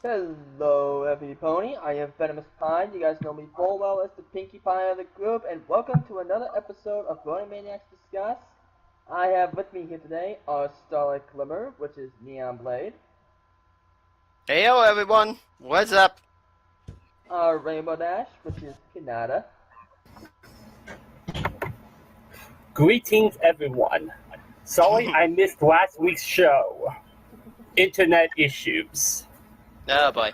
Hello, everybody. I am Venomous Pie. You guys know me full well as the Pinkie Pie of the group, and welcome to another episode of Bronimaniacs Discuss. I have with me here today our Starlight Glimmer, which is Neon Blade. Heyo everyone, what's up? Our Rainbow Dash, which is Kanata. Greetings, everyone. Sorry I missed last week's show. Internet issues. Oh boy.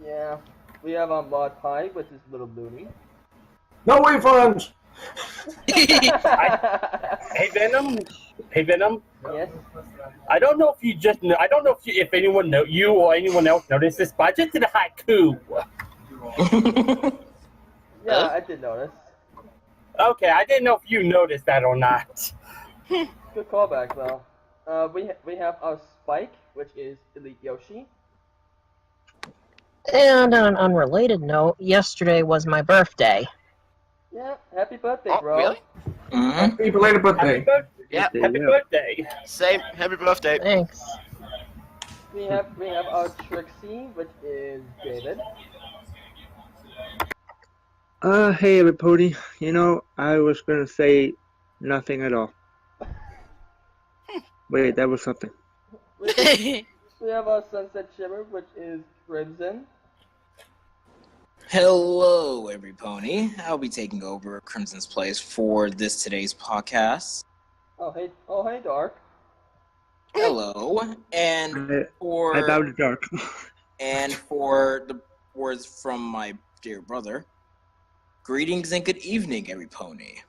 Yeah. We have our Mod Pie, which is Little Looney. No refunds! Hey Venom. Hey Venom. Yes. I don't know if you just know. I don't know if anyone know you or anyone else noticed this, but I just did a haiku. Yeah, I did notice. Okay, I didn't know if you noticed that or not. Good callback, though. We have our Spike, which is Elite Yoshi. And on an unrelated note, yesterday was my birthday. Yeah, happy birthday, Oh, bro. really? Happy belated birthday. Happy birthday. Same, happy birthday. Thanks. We have our Trixie, which is David. Hey everybody. You know, I was gonna say nothing at all. Wait, that was something. We have our Sunset Shimmer, which is Crimson. Hello, everybody. I'll be taking over Crimson's place for today's podcast. Oh hey, Dark. Hello, and for I bow to dark. and for the words from my dear brother, greetings and good evening, everybody.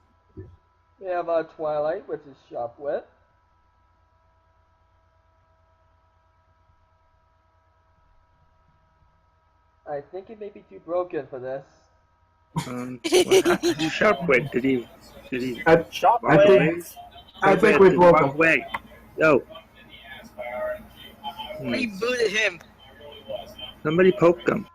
We have our Twilight, which is Shopwit. I think it may be too broken for this. Sharpwit, did he Shop I think- ways. I think we broke him. Way. Yo. Rebooted him. Somebody poke him.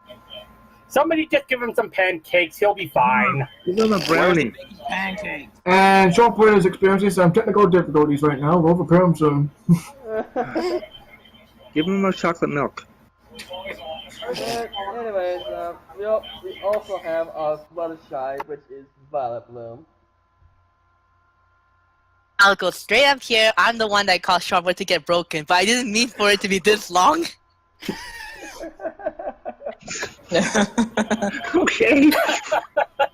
Somebody just give him some pancakes. He'll be fine. Give him a brownie. Pancake. And Shopware is experiencing some technical difficulties right now. We'll prepare him soon. Give him a chocolate milk. Anyways, we also have our Fluttershy, which is Violet Bloom. I'll go straight up here. I'm the one that caused Sharpwood to get broken, but I didn't mean for it to be this long. Okay.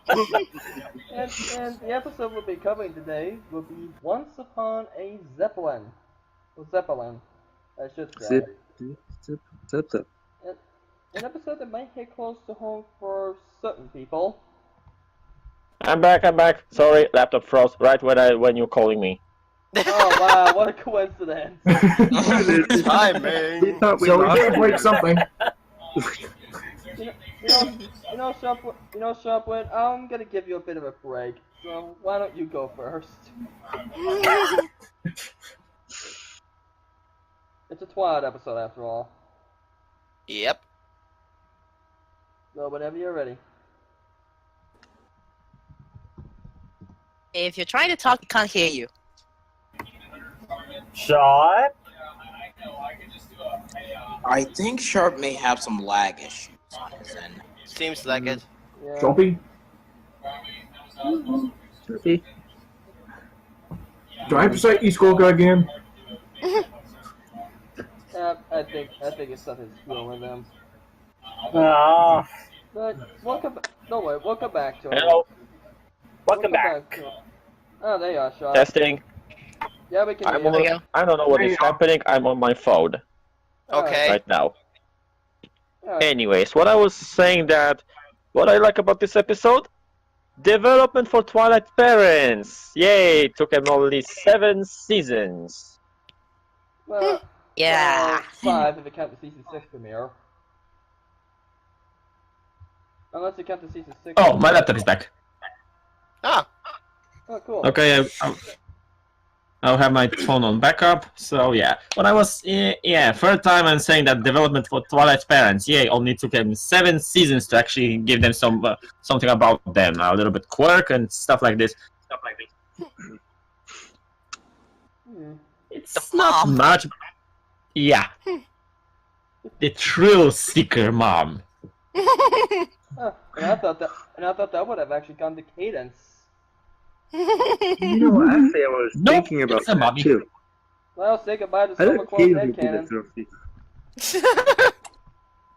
and the episode we'll be covering today will be Once Upon a Zeppelin. Or Zeppelin, I should say. Zip. An episode that might hit close to home for certain people. I'm back. Sorry, laptop froze right when you're calling me. Oh wow, what a coincidence. Timing. We thought we So we lost did break something. You know, Sharpwood, I'm gonna give you a bit of a break. So why don't you go first? It's a Twilight episode after all. Yep. So whenever you're ready. If you're trying to talk, I can't hear you. Shot. I think Sharp may have some lag issues on his end. Seems like it. Yeah. Shoppy? Chirpy. Do I have to say East-Golga again? I think it's something screwing with them. Ah. But don't worry, we'll come back to it. Hello, Welcome We'll come back. to it. Oh, there you are, Sharp. testing. Yeah, we can hear There we you. go. I don't know what is happening. I'm on my phone Okay. right now. Alright. Anyways, what I was saying that what I like about this episode, development for Twilight parents. Yay! Took them only 7 seasons. Well, Yeah. 5 if you count the season 6 premiere. Unless you count the season 6. Oh, my laptop is back. Ah, Oh, cool. Okay, I'll have my phone on backup. So yeah, when I was third time I'm saying that development for Twilight's parents, only took them 7 seasons to actually give them something about them, a little bit quirk and stuff like this. Hmm. It's not mom. much. Yeah. The thrill seeker mom. Huh, and I thought that would have actually gone to Cadence. You know, actually, I was Nope, thinking about it's a that mommy. too. Well, say goodbye to I Silver don't Claw's hate head who did cannon. the trophy.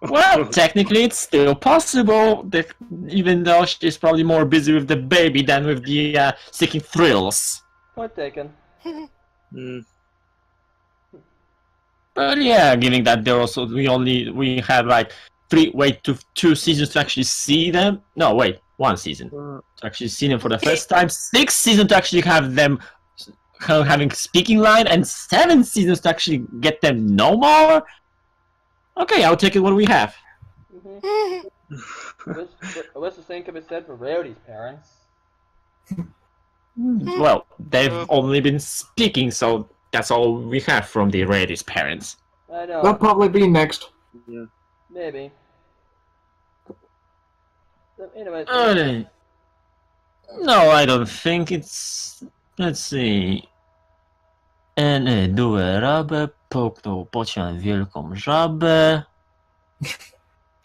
Well, technically, it's still possible, that even though she's probably more busy with the baby than with the seeking thrills. Point taken. Mm. But yeah, given that there also we had like two seasons to actually see them. No, wait, one season to actually see them for the first time. 6 seasons to actually have them having speaking line, and 7 seasons to actually get them no more. Okay, I'll take it what we have. I wish the same could be said for Rarity's parents. Well, they've only been speaking, so that's all we have from the Rarity's parents. I know. That'll probably be next. Yeah. Maybe. So, anyway. No, I don't think it's... Let's see... Duę rabę, połknął pociąg wielką żabę.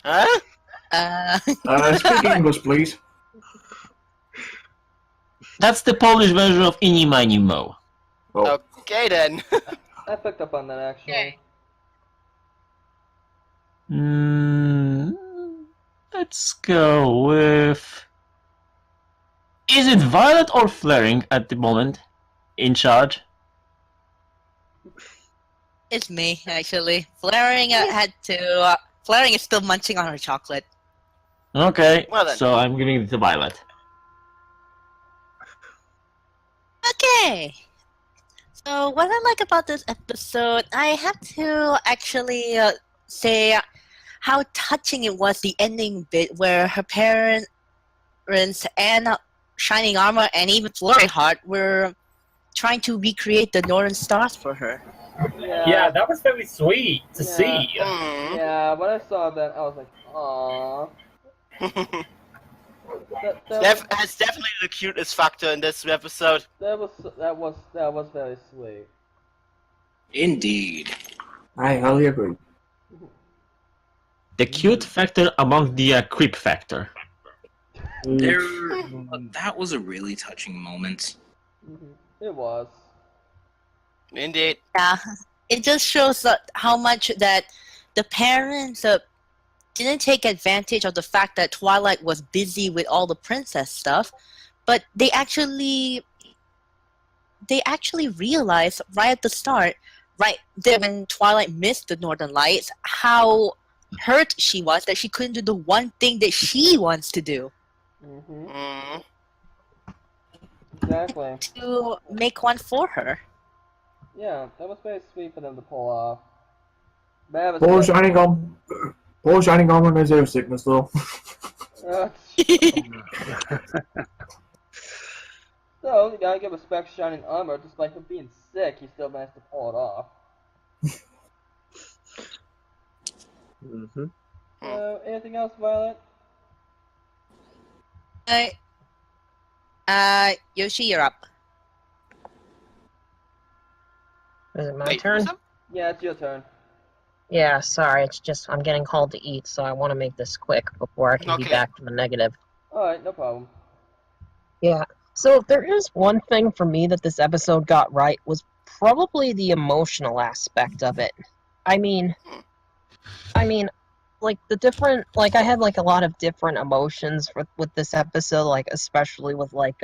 Huh? Speak English, please. That's the Polish version of Inni Mini Mo. Oh. Okay then. I picked up on that actually. Let's go with... Is it Violet or Flaring at the moment in charge? It's me, actually. Flaring Flaring is still munching on her chocolate. Okay, Well then. so I'm giving it to Violet. Okay. So what I like about this episode, I have to actually say how touching it was, the ending bit where her parents and Shining Armor and even Flurry Heart were trying to recreate the Northern Stars for her. Yeah, that was very sweet to see. Yeah, when I saw that, I was like, aww. Has definitely the cutest factor in this episode. That was very sweet. Indeed. I highly agree. The cute factor among the creep factor. That was a really touching moment. It was. Indeed. Yeah, it just shows how much that the parents didn't take advantage of the fact that Twilight was busy with all the princess stuff, but they actually realized right at the start, right there when Twilight missed the Northern Lights, how hurt she was that she couldn't do the one thing that she wants to do. Exactly. To make one for her. Yeah, that was very sweet for them to pull off. Poor Shining Armor has air sickness, though. So, you gotta give respect to Shining Armor. Despite him being sick, he still managed to pull it off. Anything else, Violet? Yoshi, you're up. Is it my turn? Yeah, it's your turn. Yeah, sorry, it's just I'm getting called to eat, so I want to make this quick before I can be back to the negative. Alright, no problem. Yeah, so if there is one thing for me that this episode got right, was probably the emotional aspect of it. I mean, like I had like a lot of different emotions with this episode, like especially with like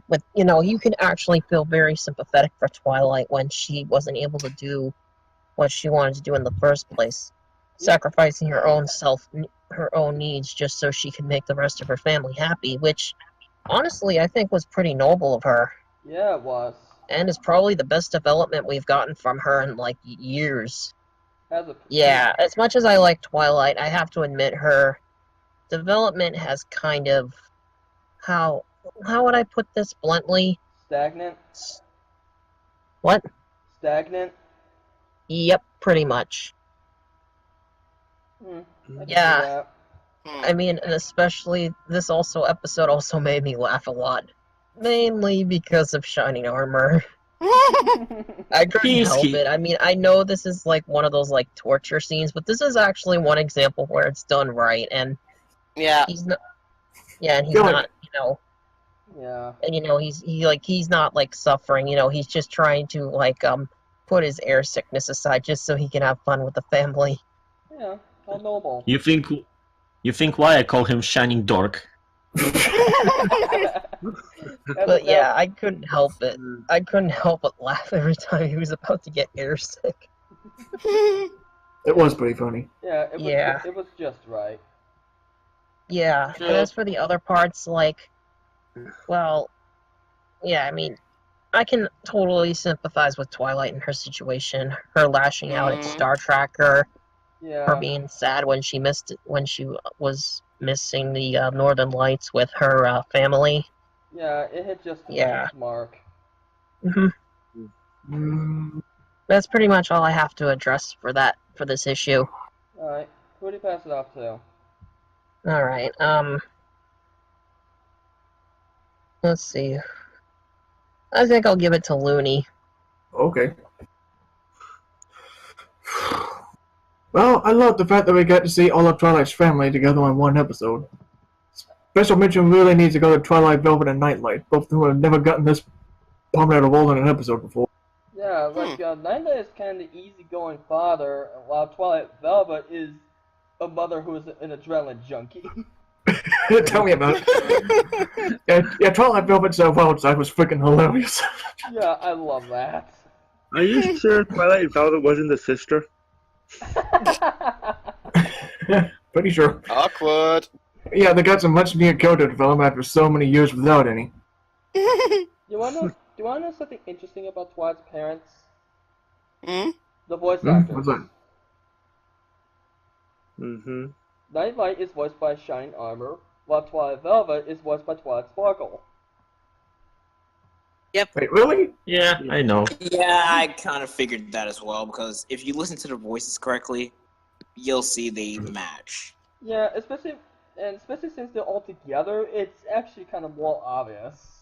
with, you can actually feel very sympathetic for Twilight when she wasn't able to do what she wanted to do in the first place, sacrificing her own her own needs just so she could make the rest of her family happy, which honestly I think was pretty noble of her. Yeah, it was. And is probably the best development we've gotten from her in like years. Yeah, as much as I like Twilight, I have to admit her development has kind of, how would I put this bluntly? Stagnant? What? Stagnant? Yep, pretty much. Yeah. I mean, and especially this episode also made me laugh a lot. Mainly because of Shining Armor. I couldn't He's help he- it. I mean, I know this is like one of those like torture scenes, but this is actually one example where it's done right, and Yeah. he's not. Yeah, and he's Feel like- not. Yeah. And he's not like suffering. He's just trying to like put his air sickness aside just so he can have fun with the family. Yeah. How noble. You think why I call him Shining Dork? But yeah, I couldn't help it. I couldn't help but laugh every time he was about to get air sick. It was pretty funny. Yeah, it was, Yeah. It was just right. Yeah, True. and as for the other parts, like, well, yeah, I mean, I can totally sympathize with Twilight and her situation. Her lashing out at Mhm. Star Tracker, Yeah. her being sad when she was missing the Northern Lights with her family. Yeah, it hit just the Yeah. right mark. That's pretty much all I have to address for this issue. Alright. Who do you pass it off to? All right. Let's see. I think I'll give it to Looney. Okay. Well, I love the fact that we got to see all of Twilight's family together in one episode. Special mention really needs to go to Twilight, Velvet, and Nightlight, both of whom have never gotten this prominent a role in an episode before. Yeah, like, Nightlight is kind of the easygoing father, while Twilight Velvet is a mother who is an adrenaline junkie. Tell me about it. Yeah, Twilight Velvet's wild side was freaking hilarious. Yeah, I love that. Are you sure Twilight Velvet wasn't the sister? Pretty sure. Awkward. Yeah, they got some much needed character development after so many years without any. You wanna know something interesting about Twilight's parents? Hmm? The voice actors. What's that? Mm-hmm. Nightlight is voiced by Shining Armor, while Twilight Velvet is voiced by Twilight Sparkle. Wait, really? Yeah, I know. Yeah, I kind of figured that as well, because if you listen to the voices correctly, you'll see they match. Yeah, especially since they're all together, it's actually kind of more obvious.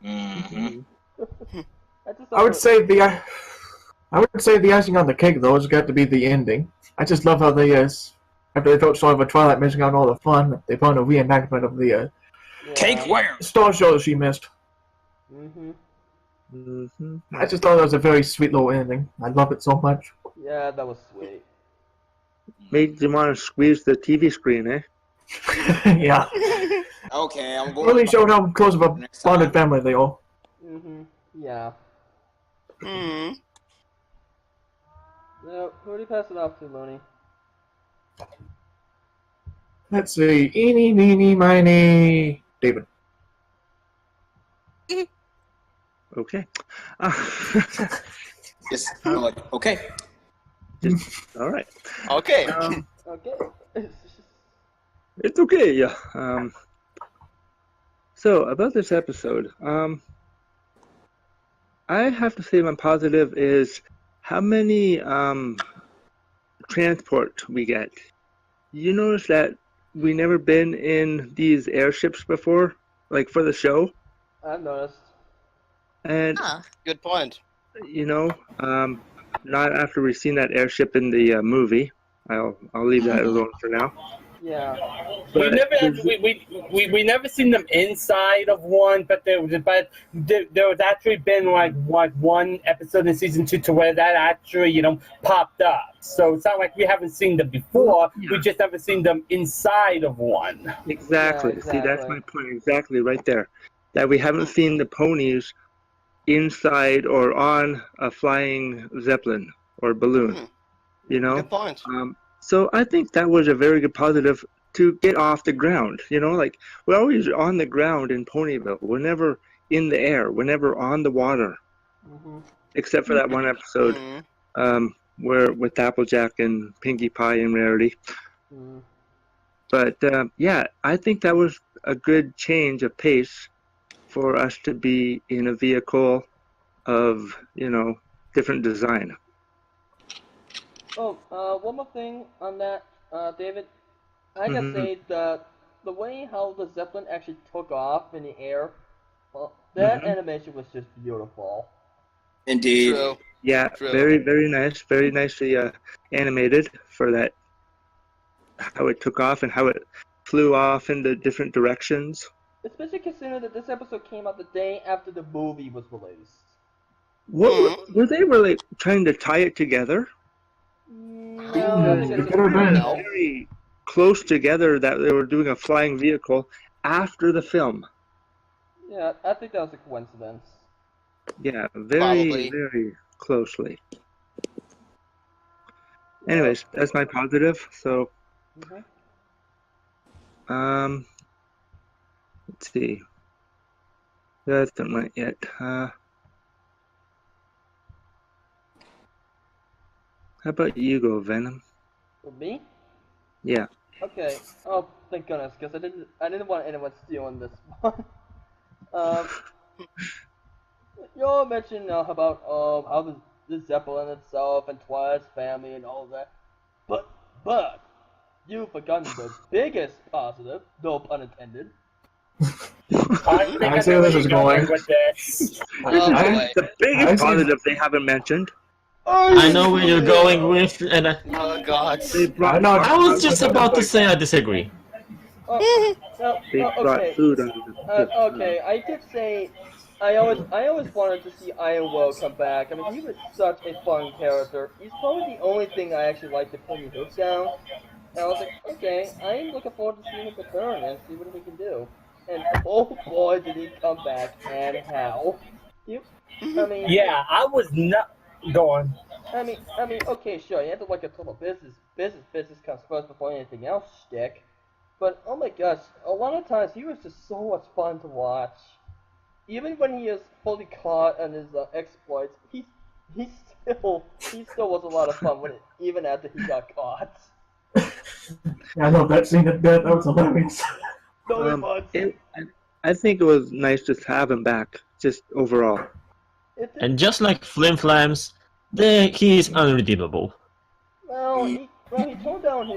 Mm-hmm. I would say the icing on the cake though has got to be the ending. I just love how they after they felt sorry for Twilight missing out on all the fun, they found a reenactment of the Cake where? star show that she missed. Mm-hmm. Mm-hmm. I just thought that was a very sweet little ending. I love it so much. Yeah, that was sweet. Made you want to squeeze the TV screen, eh? Yeah. Okay, I'm going. Really showed how close of a Next bonded time. family they are. Mm-hmm. Yeah. Hmm. Now, who do you pass it off to, Looney? Let's see. Eeny, meeny, miny. David. Okay. Just like, okay. All right. Okay. Okay. It's okay, yeah. So about this episode, I have to say my positive is how many transport we get. You notice that we never been in these airships before, like for the show, I've noticed. and Huh. Good point. you know, not after we've seen that airship in the movie. I'll leave that alone for now. Yeah. We never never seen them inside of one, but there was actually been like one episode in season 2 to where that actually popped up. So it's not like we haven't seen them before. Yeah. We just haven't seen them inside of one. Exactly. Yeah, See, that's exactly. my point. Exactly right there. That we haven't seen the ponies inside or on a flying Zeppelin or balloon. You know? Good point. So I think that was a very good positive to get off the ground. You know, like we're always on the ground in Ponyville. We're never in the air. We're never on the water, Mm-hmm. except for that one episode Mhm. where with Applejack and Pinkie Pie and Rarity. Mm. But yeah, I think that was a good change of pace for us to be in a vehicle of different design. Oh, one more thing on that, David. I gotta say that the way how the Zeppelin actually took off in the air, well, that animation was just beautiful. Indeed. True. Yeah, True. very, very nice. Very nicely animated for that. How it took off and how it flew off in the different directions. Especially considering that this episode came out the day after the movie was released. What were they really trying to tie it together? No, I think It it's could have been. No. Very close together that they were doing a flying vehicle after the film. Yeah, I think that was a coincidence. Yeah, very, Probably. very closely. Anyways, that's my positive. So, Mhm. let's see. That hasn't went yet. How about you go, Venom? For me? Yeah. Okay. Oh, thank goodness, because I didn't want anyone stealing this one. um, you all mentioned about how the Zeppelin itself and Twilight's family and all that, but you've forgotten the biggest positive, no pun intended. I think I I see know where where this is you're going going. with this. Oh boy. The biggest I see- positive they haven't mentioned. I know where you're going with, and Oh god. They brought. know. I was just about to say I disagree. Oh, They brought okay. food under the. Okay, I did say I always wanted to see Iron Will come back. I mean, he was such a fun character. He's probably the only thing I actually like to put his hook down. And I was like, okay, I'm looking forward to seeing him return and see what we can do. And oh boy, did he come back, and how? I mean, Yeah, I was not going. I mean, okay, sure, you have to like a total business comes first before anything else, shtick. But oh my gosh, a lot of times he was just so much fun to watch. Even when he is fully caught on his exploits, he still was a lot of fun even after he got caught. Yeah, I love that scene at death. That was hilarious. So it was. I think it was nice to have him back, just overall. And just like Flim Flams, he is unredeemable. Well, he toned down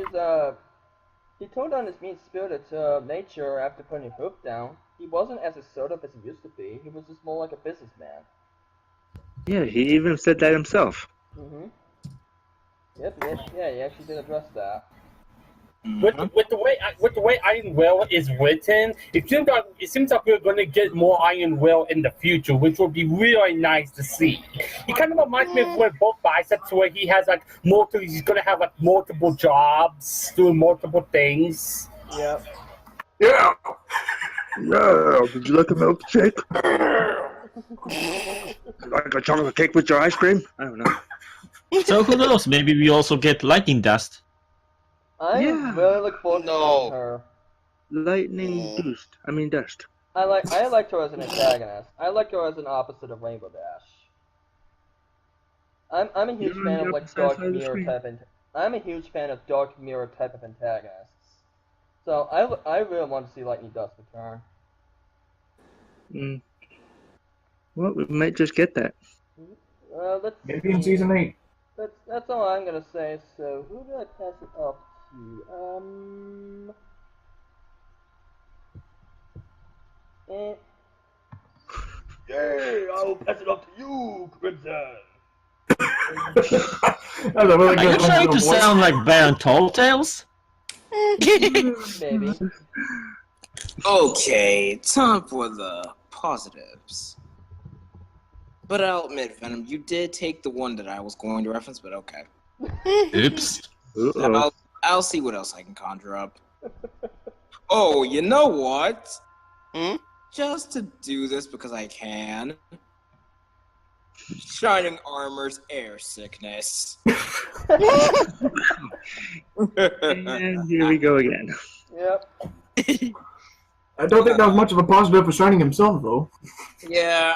his mean-spirited nature after putting Hook down. He wasn't as assertive as he used to be. He was just more like a businessman. Yeah, he even said that himself. Yep, yeah, he actually did address that. With the way Iron Will is written, it seems like we're going to get more Iron Will in the future, which will be really nice to see. He kind of reminds me of where both biceps, where he has like he's going to have like multiple jobs, doing multiple things. Yep. Yeah. Yeah. Did you like a milkshake? Like a chocolate cake with your ice cream? I don't know. So who knows? Maybe we also get lightning dust. I really look forward to seeing her. Lightning dust. I liked her as an antagonist. I like her as an opposite of Rainbow Dash. I'm a huge fan of like dark mirror type I'm a huge fan of dark mirror type of antagonists. So I really want to see Lightning Dust return. Well, we might just get that. Let's Maybe in season 8. That's all I'm gonna say. So who do I pass it up to? Yay! I will pass it up to you, Crimson. Are you trying to sound like Baron Talltales? Maybe. Okay, time for the positives. But I'll admit, Venom, you did take the one that I was going to reference, but okay. Oops. I'll see what else I can conjure up. Oh, you know what? Just to do this because I can. Shining Armor's air sickness. And here we go again. Yep. I don't think that was much of a positive for Shining himself, though. Yeah,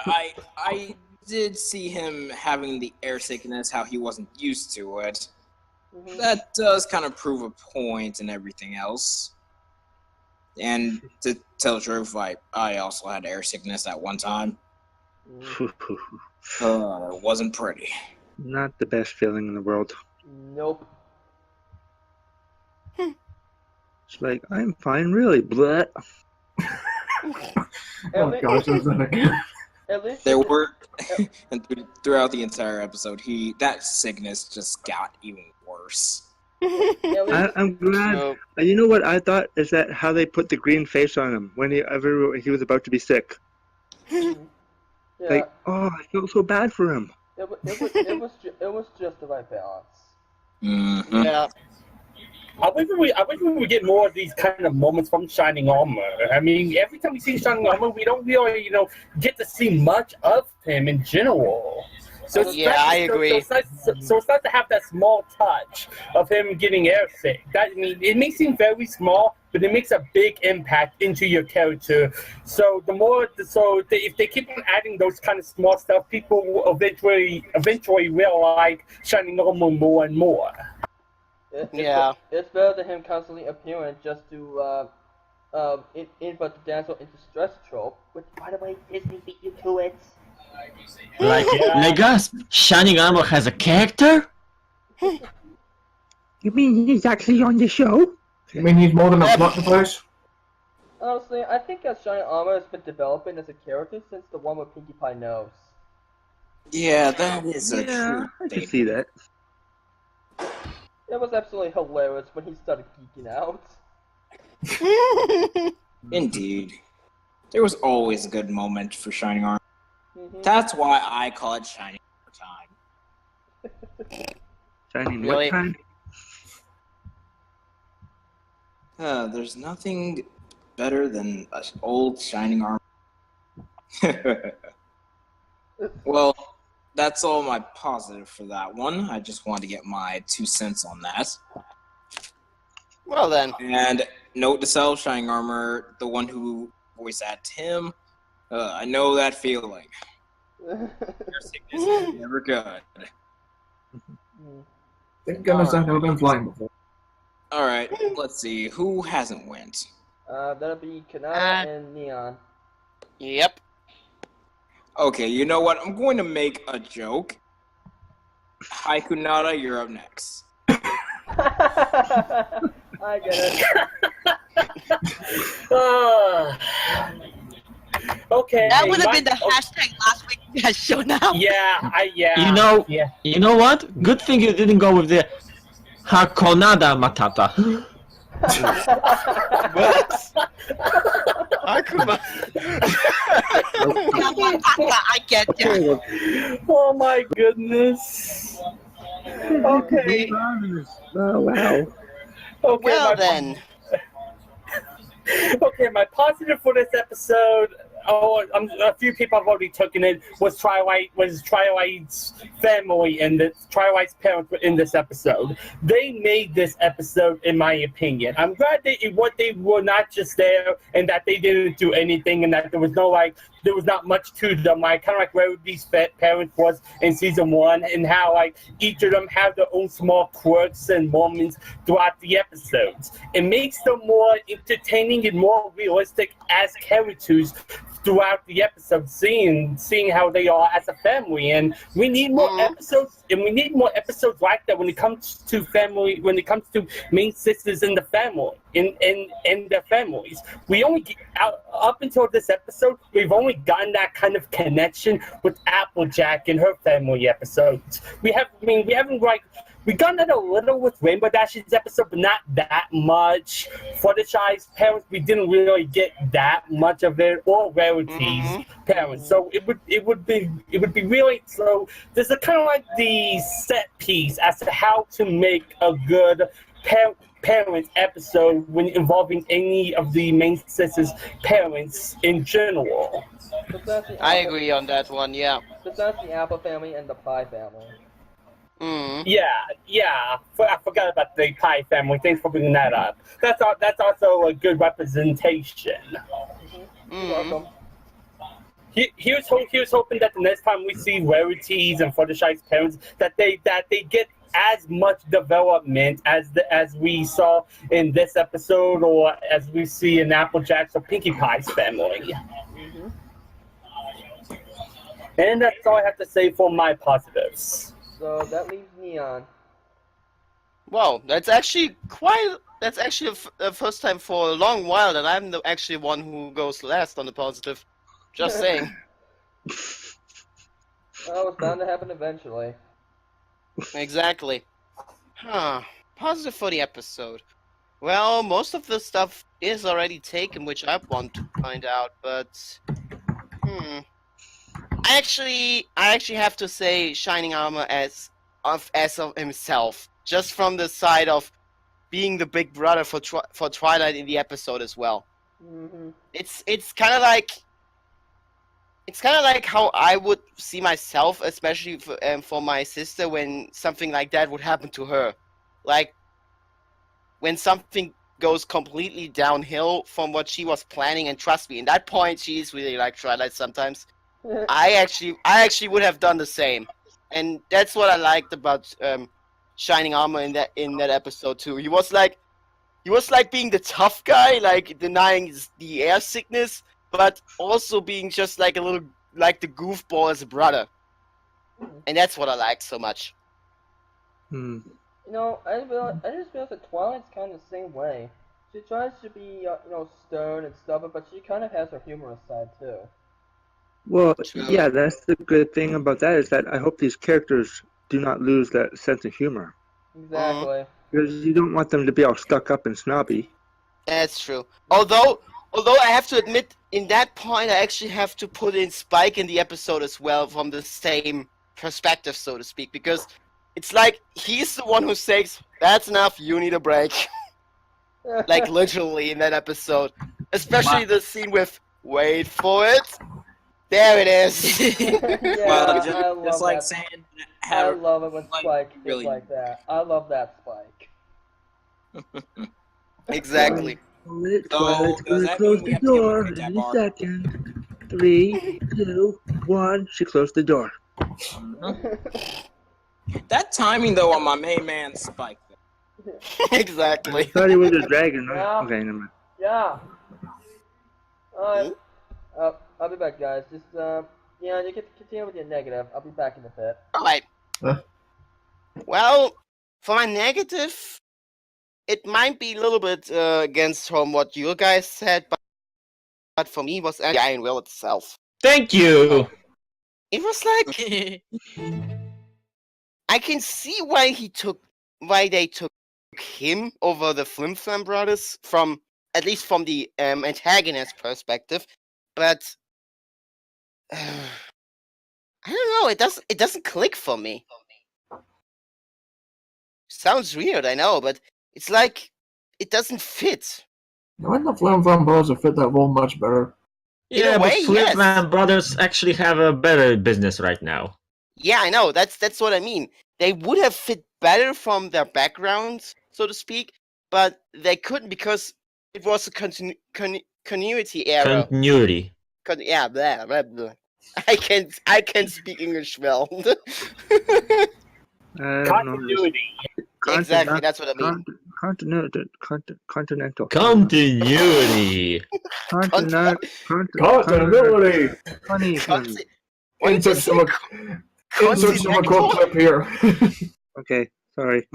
I did see him having the air sickness, how he wasn't used to it. That does kind of prove a point and everything else. And to tell the truth, I also had air sickness at one time. It wasn't pretty. Not the best feeling in the world. Nope. It's like, I'm fine, really. Bleh. Oh gosh, there's that again. At least There were, and throughout the entire episode, that sickness just got even worse. at least I'm glad. So, You know what I thought is that how they put the green face on him whenever he was about to be sick. yeah, Like, oh, I felt so bad for him. it was just the right balance. Mm-hmm. yeah. I wish we would get more of these kind of moments from Shining Armor. I mean, every time we see Shining Armor, we don't really, get to see much of him in general. So it's Yeah, nice, I agree. So it's nice to have that small touch of him getting airsick. It may seem very small, but it makes a big impact into your character. So if they keep on adding those kind of small stuff, people will eventually will like Shining Armor more and more. It's better than him constantly appearing just to invert the damsel into stress trope. Which, by the way, Disney beat you to it. Like us, Shining Armor has a character? You mean he's actually on the show? I mean, he's more than a plot device. Honestly, I think Shining Armor has been developing as a character since the one with Pinkie Pie nose. Yeah, that is a Yeah, true I can thing. see that. It was absolutely hilarious when he started geeking out. Indeed. There was always a good moment for Shining Armor. Mm-hmm. That's why I call it Shining Armor time. Shining Really? what time? There's nothing better than an old Shining Armor. Well, that's all my positive for that one. I just wanted to get my 2 cents on that. Well then. And note to self, Shining Armor, the one who voiced acted him, I know that feeling. Your sickness is never good. Thank goodness I've never been flying before. Alright, let's see. Who hasn't went? That'll be Kanata and Neon. Yep. Okay, you know what? I'm going to make a joke. Hi, Kunada, you're up next. I get it. Okay. That would have been the hashtag last week you guys shown up. Yeah. You know what? Good thing you didn't go with the Hakonada Matata. Akuma. I get you. Oh my goodness. Okay. Oh, wow. Okay. Well then. Okay, my positive for this episode. A few people have already taken it. Was Twilight's family and Twilight's parents were in this episode. They made this episode, in my opinion. I'm glad they were not just there and that they didn't do anything and that there was not much to them. Kind of like where these parents was in season 1 and how each of them have their own small quirks and moments throughout the episodes. It makes them more entertaining and more realistic as characters throughout the episode, seeing how they are as a family, and we need more episodes, and we need more episodes like that when it comes to family, when it comes to main sisters in the family, in their families. We only get up until this episode, we've only gotten that kind of connection with Applejack and her family episodes. We haven't we got that a little with Rainbow Dash's episode, but not that much. For the Shy's parents, we didn't really get that much of it, or Rarity's parents. So it would be really, so there's a kind of like the set piece as to how to make a good parent episode when involving any of the main sisters' parents in general. I agree on that one, yeah. Besides the Apple family and the Pie family. Yeah. I forgot about the Pie family. Thanks for bringing that up. That's also a good representation. You're welcome. He was hoping that the next time we see Rarities and Fluttershy's parents, that they get as much development as we saw in this episode, or as we see in Applejack's or Pinkie Pie's family. And that's all I have to say for my positives. So that leaves Neon. Well, that's actually the first time for a long while that I'm actually one who goes last on the positive. Just saying. Well, it was bound to happen eventually. Exactly. Huh. Positive for the episode. Well, most of the stuff is already taken, which I want to find out, but I actually have to say Shining Armor as of himself, just from the side of being the big brother for Twilight in the episode as well. Mm-hmm. It's kind of like how I would see myself, especially for my sister, when something like that would happen to her, like when something goes completely downhill from what she was planning. And trust me, in that point, she's really like Twilight sometimes. I actually would have done the same, and that's what I liked about Shining Armor in that episode too. He was like being the tough guy, like denying the air sickness, but also being just like a little like the goofball as a brother, and that's what I like so much. Hmm. You know, I just realized that Twilight's kind of the same way. She tries to be, stern and stubborn, but she kind of has her humorous side too. Well, yeah, that's the good thing about that is that I hope these characters do not lose that sense of humor. Exactly. Because you don't want them to be all stuck up and snobby. That's true. Although I have to admit, in that point, I actually have to put in Spike in the episode as well, from the same perspective, so to speak, because it's like he's the one who says, "That's enough. You need a break." Like literally in that episode, especially the scene with "Wait for it." There it is. Yeah, Well, just like that. saying, I love it when Spike is really- like that. I love that Spike. Exactly. Twilight's does gonna that close mean we the have to give door her a any bar? second. 3, 2, 1. She closed the door. That timing though on my main man Spike. Exactly. I thought he was a dragon, right? Yeah. Okay, never mind. Yeah. Alright. I'll be back, guys. Just, yeah, you can continue with your negative. I'll be back in a bit. Alright. Huh? Well, for my negative, it might be a little bit against from what you guys said, but for me, it was the Iron Will itself. Thank you. It was like I can see why they took him over the Flim Flam brothers, from at least from the antagonist perspective, but I don't know. It doesn't click for me. Sounds weird, I know, but it's like it doesn't fit. I think the Flam Flam Bros would fit that role much better. In Yeah, a but way, Flip yes. Man Brothers actually have a better business right now. Yeah, I know. That's what I mean. They would have fit better from their backgrounds, so to speak, but they couldn't because it was a continuity error. Continuity. Yeah, blah, blah, blah. I can speak English well. I don't know. Continuity. Exactly, that's what I mean. Continental. Continuity. Continuity! Funny. Why did you Insert say some quote clip here. Okay, sorry.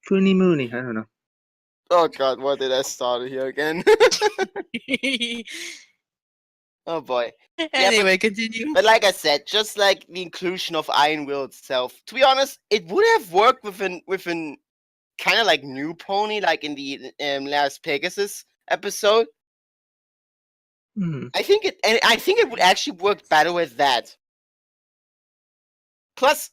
Toony Mooney, I don't know. Oh god, what did I start here again? Oh boy. Anyway, continue. But like I said, just like the inclusion of Iron Will itself, to be honest, it would have worked with an kind of like new pony, like in the last Pegasus episode. I think it would actually work better with that. Plus,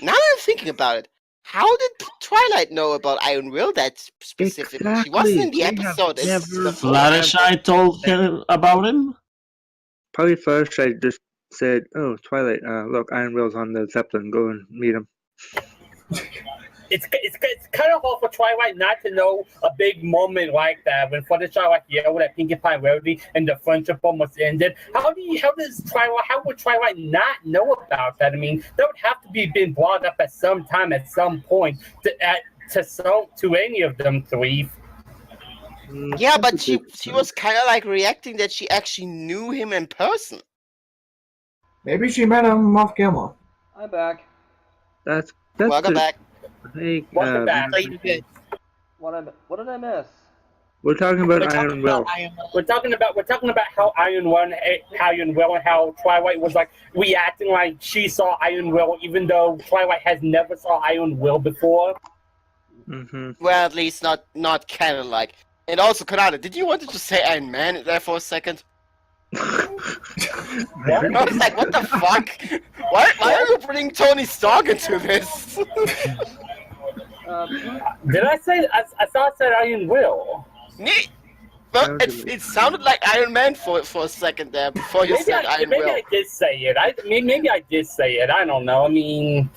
now that I'm thinking about it, how did Twilight know about Iron Will that specifically? She wasn't in the episode. Fluttershy told him about him? Probably first I just said, "Oh, Twilight, look, Iron Will's on the Zeppelin. Go and meet him." It's kind of hard for Twilight not to know a big moment like that when Fluttershy like yelled at Pinkie Pie Rarity and the friendship almost ended. How would Twilight not know about that? I mean, that would have to be been brought up at some time, at some point, to any of them three. Yeah, but she was kind of like reacting that she actually knew him in person. Maybe she met him off camera. I'm back. That's Welcome back. Hey, Welcome back. What did I miss? We're talking about We're talking Iron Will. about Iron Will. We're talking about how Iron Will and how Twilight was like reacting like she saw Iron Will, even though Twilight has never saw Iron Will before. Mm-hmm. Well, at least not canon like. And also, Kanada, did you want to just say Iron Man there for a second? I was like, what the fuck? Why are you bringing Tony Stark into this? Did I say? I thought I said Iron Will. Well, it sounded like Iron Man for a second there before you said Iron Will. Maybe I did say it. Maybe I did say it. I don't know. I mean,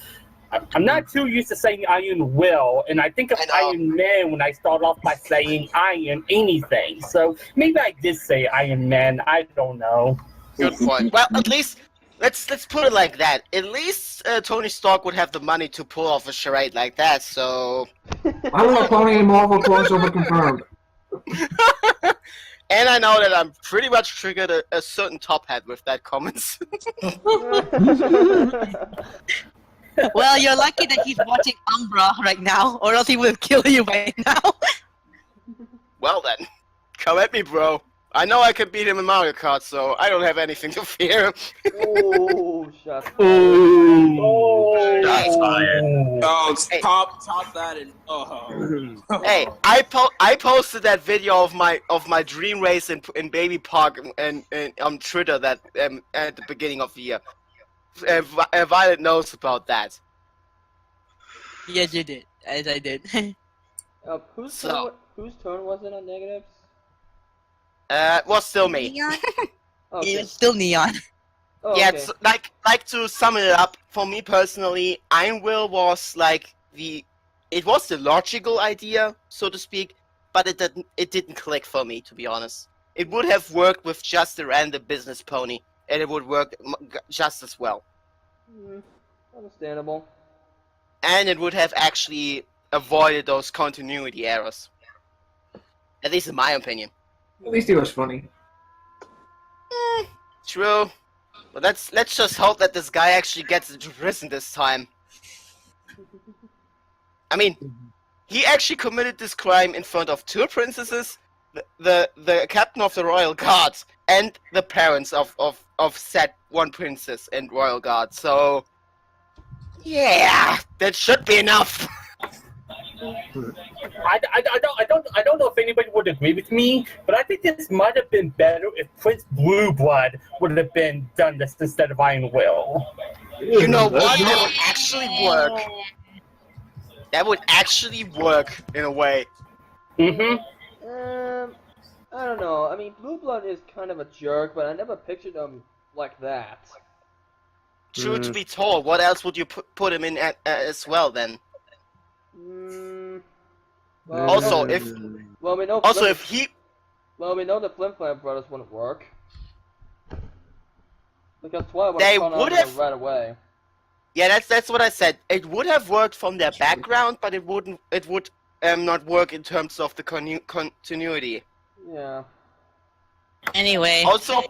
I'm not too used to saying Iron Will, and I think of Iron Man when I start off by saying Iron anything. So maybe I did say Iron Man. I don't know. Good point. Well, at least let's put it like that. At least Tony Stark would have the money to pull off a charade like that. So. I don't have plenty of Marvel crossover confirmed. And I know that I'm pretty much triggered a certain top hat with that comments. Well, you're lucky that he's watching Umbra right now, or else he would have killed you by now. Well then, come at me, bro. I know I can beat him in Mario Kart, so I don't have anything to fear. Oh, shots. Oh, Shots fired. Oh, Hey. top that and oh. Hey, I posted that video of my dream race in Baby Park and on Twitter that at the beginning of the year. Violet knows about that. Yes, you did. As I did. Whose turn was it on negatives? It was still me. Neon? Okay. It's still Neon. Oh, Yeah, okay. it's, like to sum it up, for me personally, Iron Will was like it was the logical idea, so to speak, but it didn't click for me, to be honest. It would have worked with just a random business pony, and it would work just as well. Understandable. And it would have actually avoided those continuity errors. At least in my opinion. At least he was funny. True. But let's just hope that this guy actually gets into prison this time. I mean, he actually committed this crime in front of two princesses, the captain of the royal guard, and the parents of said one princess and royal guard. So, yeah, that should be enough. I don't know if anybody would agree with me, but I think this might have been better if Prince Blue Blood would have been done this instead of Iron Will. You know what? That would actually work. That would actually work in a way. Mm-hmm. I don't know. I mean, Blue Blood is kind of a jerk, but I never pictured him like that. True to be told, what else would you put him in as well then? Well, Also, we know, if well, we know Well, we know the Flim Flam brothers wouldn't work because Twilight They would would have have- right away. Yeah, that's what I said. It would have worked from their background, but it would not work in terms of the continuity. Yeah. Anyway. Also,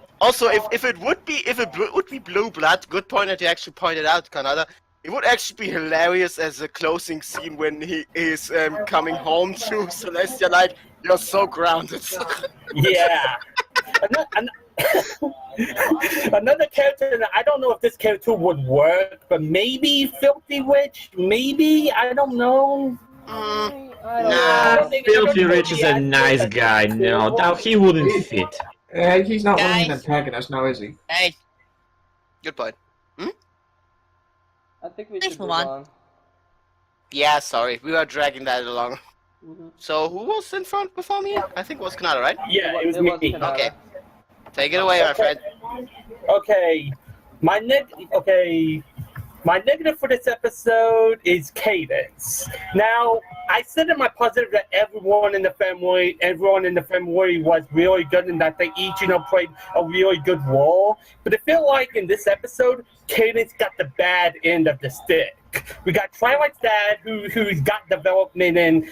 if it would be Blue Blood, good point that you actually pointed out, Kanada. It would actually be hilarious as a closing scene when he is coming home to Celestia, like, you're so grounded. Yeah. Another character, and I don't know if this character would work, but maybe Filthy Witch, maybe, I don't know. Nah, Filthy Rich is a nice guy. No, he wouldn't fit. He's not really an Guys. antagonist now, is he? Hey, Good point. I think we Let's should move move on. on. Yeah, sorry, we were dragging that along. So who was in front before me? I think it was Kanada, right? Yeah, it was It me. was Kanata. Okay. Take it away, my friend. Okay, my negative for this episode is cadence. Now, I said in my positive that everyone in the family was really good and that they each, played a really good role. But I feel like in this episode, Cadence got the bad end of the stick. We got Twilight's dad, who's got development and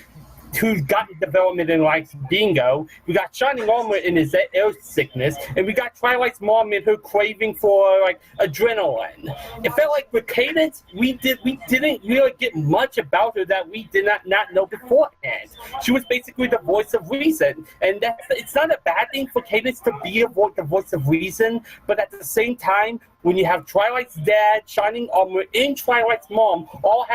who's gotten development in like Bingo. We got Shining Armor in his air sickness, and we got Twilight's mom in her craving for like adrenaline. It felt like with Cadence, we didn't really get much about her that we did not know beforehand. She was basically the voice of reason, and it's not a bad thing for Cadence to be the voice of reason, but at the same time, when you have Twilight's dad, Shining Armor, and Twilight's mom all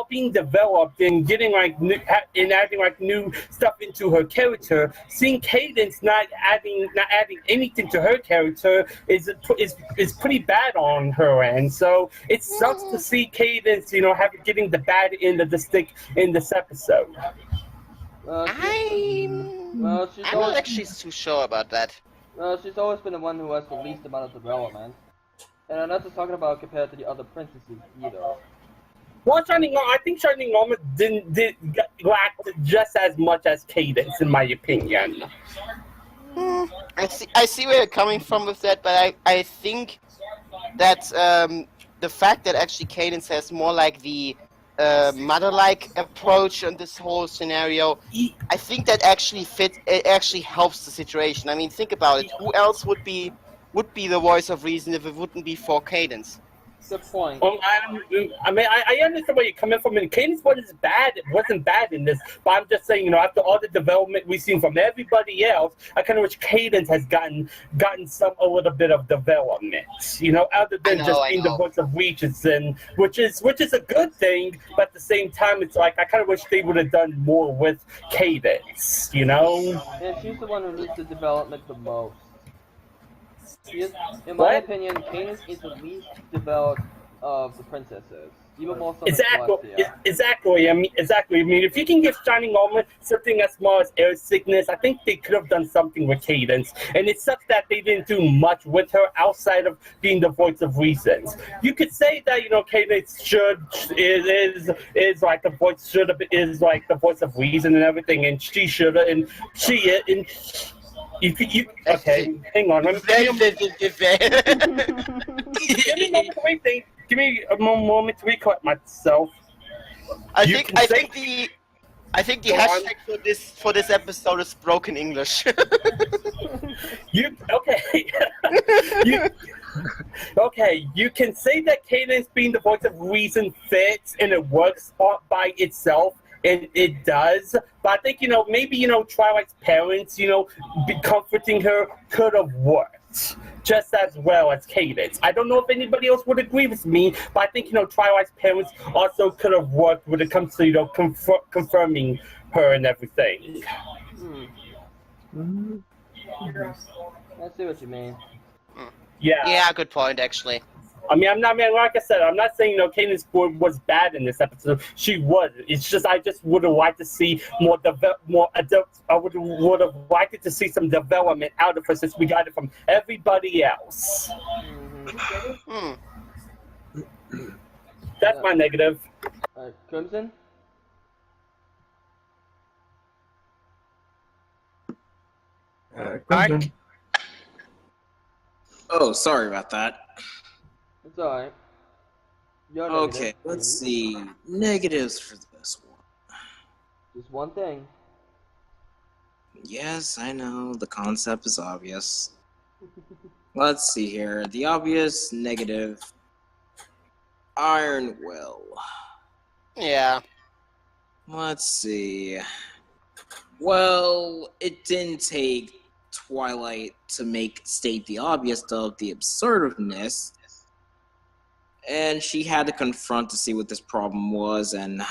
being developed and getting adding like new stuff into her character, seeing Cadence not adding anything to her character is pretty bad on her end. So it sucks to see Cadence, getting the bad end of the stick in this episode. I'm not actually too sure about that. Well, she's always been the one who has the least amount of development. And I'm not just talking about compared to the other princesses either. Well, I think Shining Armor lacked just as much as Cadence, in my opinion. I see where you're coming from with that, but I think that the fact that actually Cadence has more like the mother-like approach on this whole scenario, I think that actually actually helps the situation. I mean, think about it. Who else would be the voice of reason if it wouldn't be for Cadence? Good point. I understand where you're coming from, and Cadence wasn't bad in this, but I'm just saying, after all the development we've seen from everybody else, I kind of wish Cadence has gotten a little bit of development, other than being the voice of reason, which is a good thing, but at the same time, it's like, I kind of wish they would have done more with Cadence, Yeah, she's the one who needs the development the most. In my opinion, Cadence is the least developed of the princesses. Even more so than Celestia. Exactly. I mean, if you can give Shining Armor something as small as air sickness, I think they could have done something with Cadence. And it sucks that they didn't do much with her outside of being the voice of reasons. You could say that Cadence is like the voice of reason and everything, and she should have, and she okay, hang on. Give me a moment to recollect myself. I think the hashtag for this episode is broken English. Okay, you can say that Cadence being the voice of reason fits and it works by itself. And it does, but I think, maybe, Twilight's parents, comforting her could have worked just as well as Cadence. I don't know if anybody else would agree with me, but I think, Twilight's parents also could have worked when it comes to, confirming her and everything. I see what you mean. Yeah, good point, actually. Like I said, I'm not saying Cadence was bad in this episode. She was. It's just I just would have liked to see more adults. I would have liked to see some development out of her since we got it from everybody else. That's my negative. Crimson? Crimson. Oh, sorry about that. It's alright. Okay, let's see. Negatives for this one. Just one thing. Yes, I know. The concept is obvious. Let's see here. The obvious negative. Iron Will. Yeah. Let's see. Well, it didn't take Twilight to state the obvious of the absurdness. And she had to confront to see what this problem was, and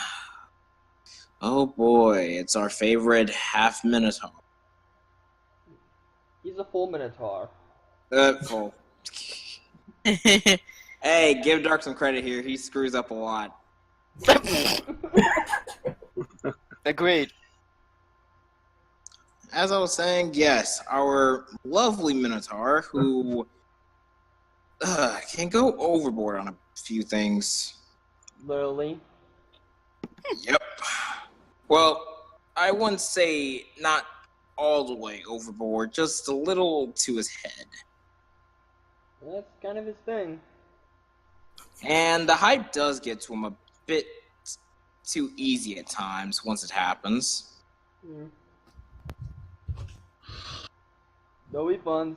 oh boy, it's our favorite half Minotaur. He's a full Minotaur. Full. Hey, give Dark some credit here. He screws up a lot. Agreed. As I was saying, yes, our lovely Minotaur who can go overboard on a few things. Literally. Yep. Well, I wouldn't say not all the way overboard, just a little to his head. That's kind of his thing. And the hype does get to him a bit too easy at times once it happens. Hmm. No refunds.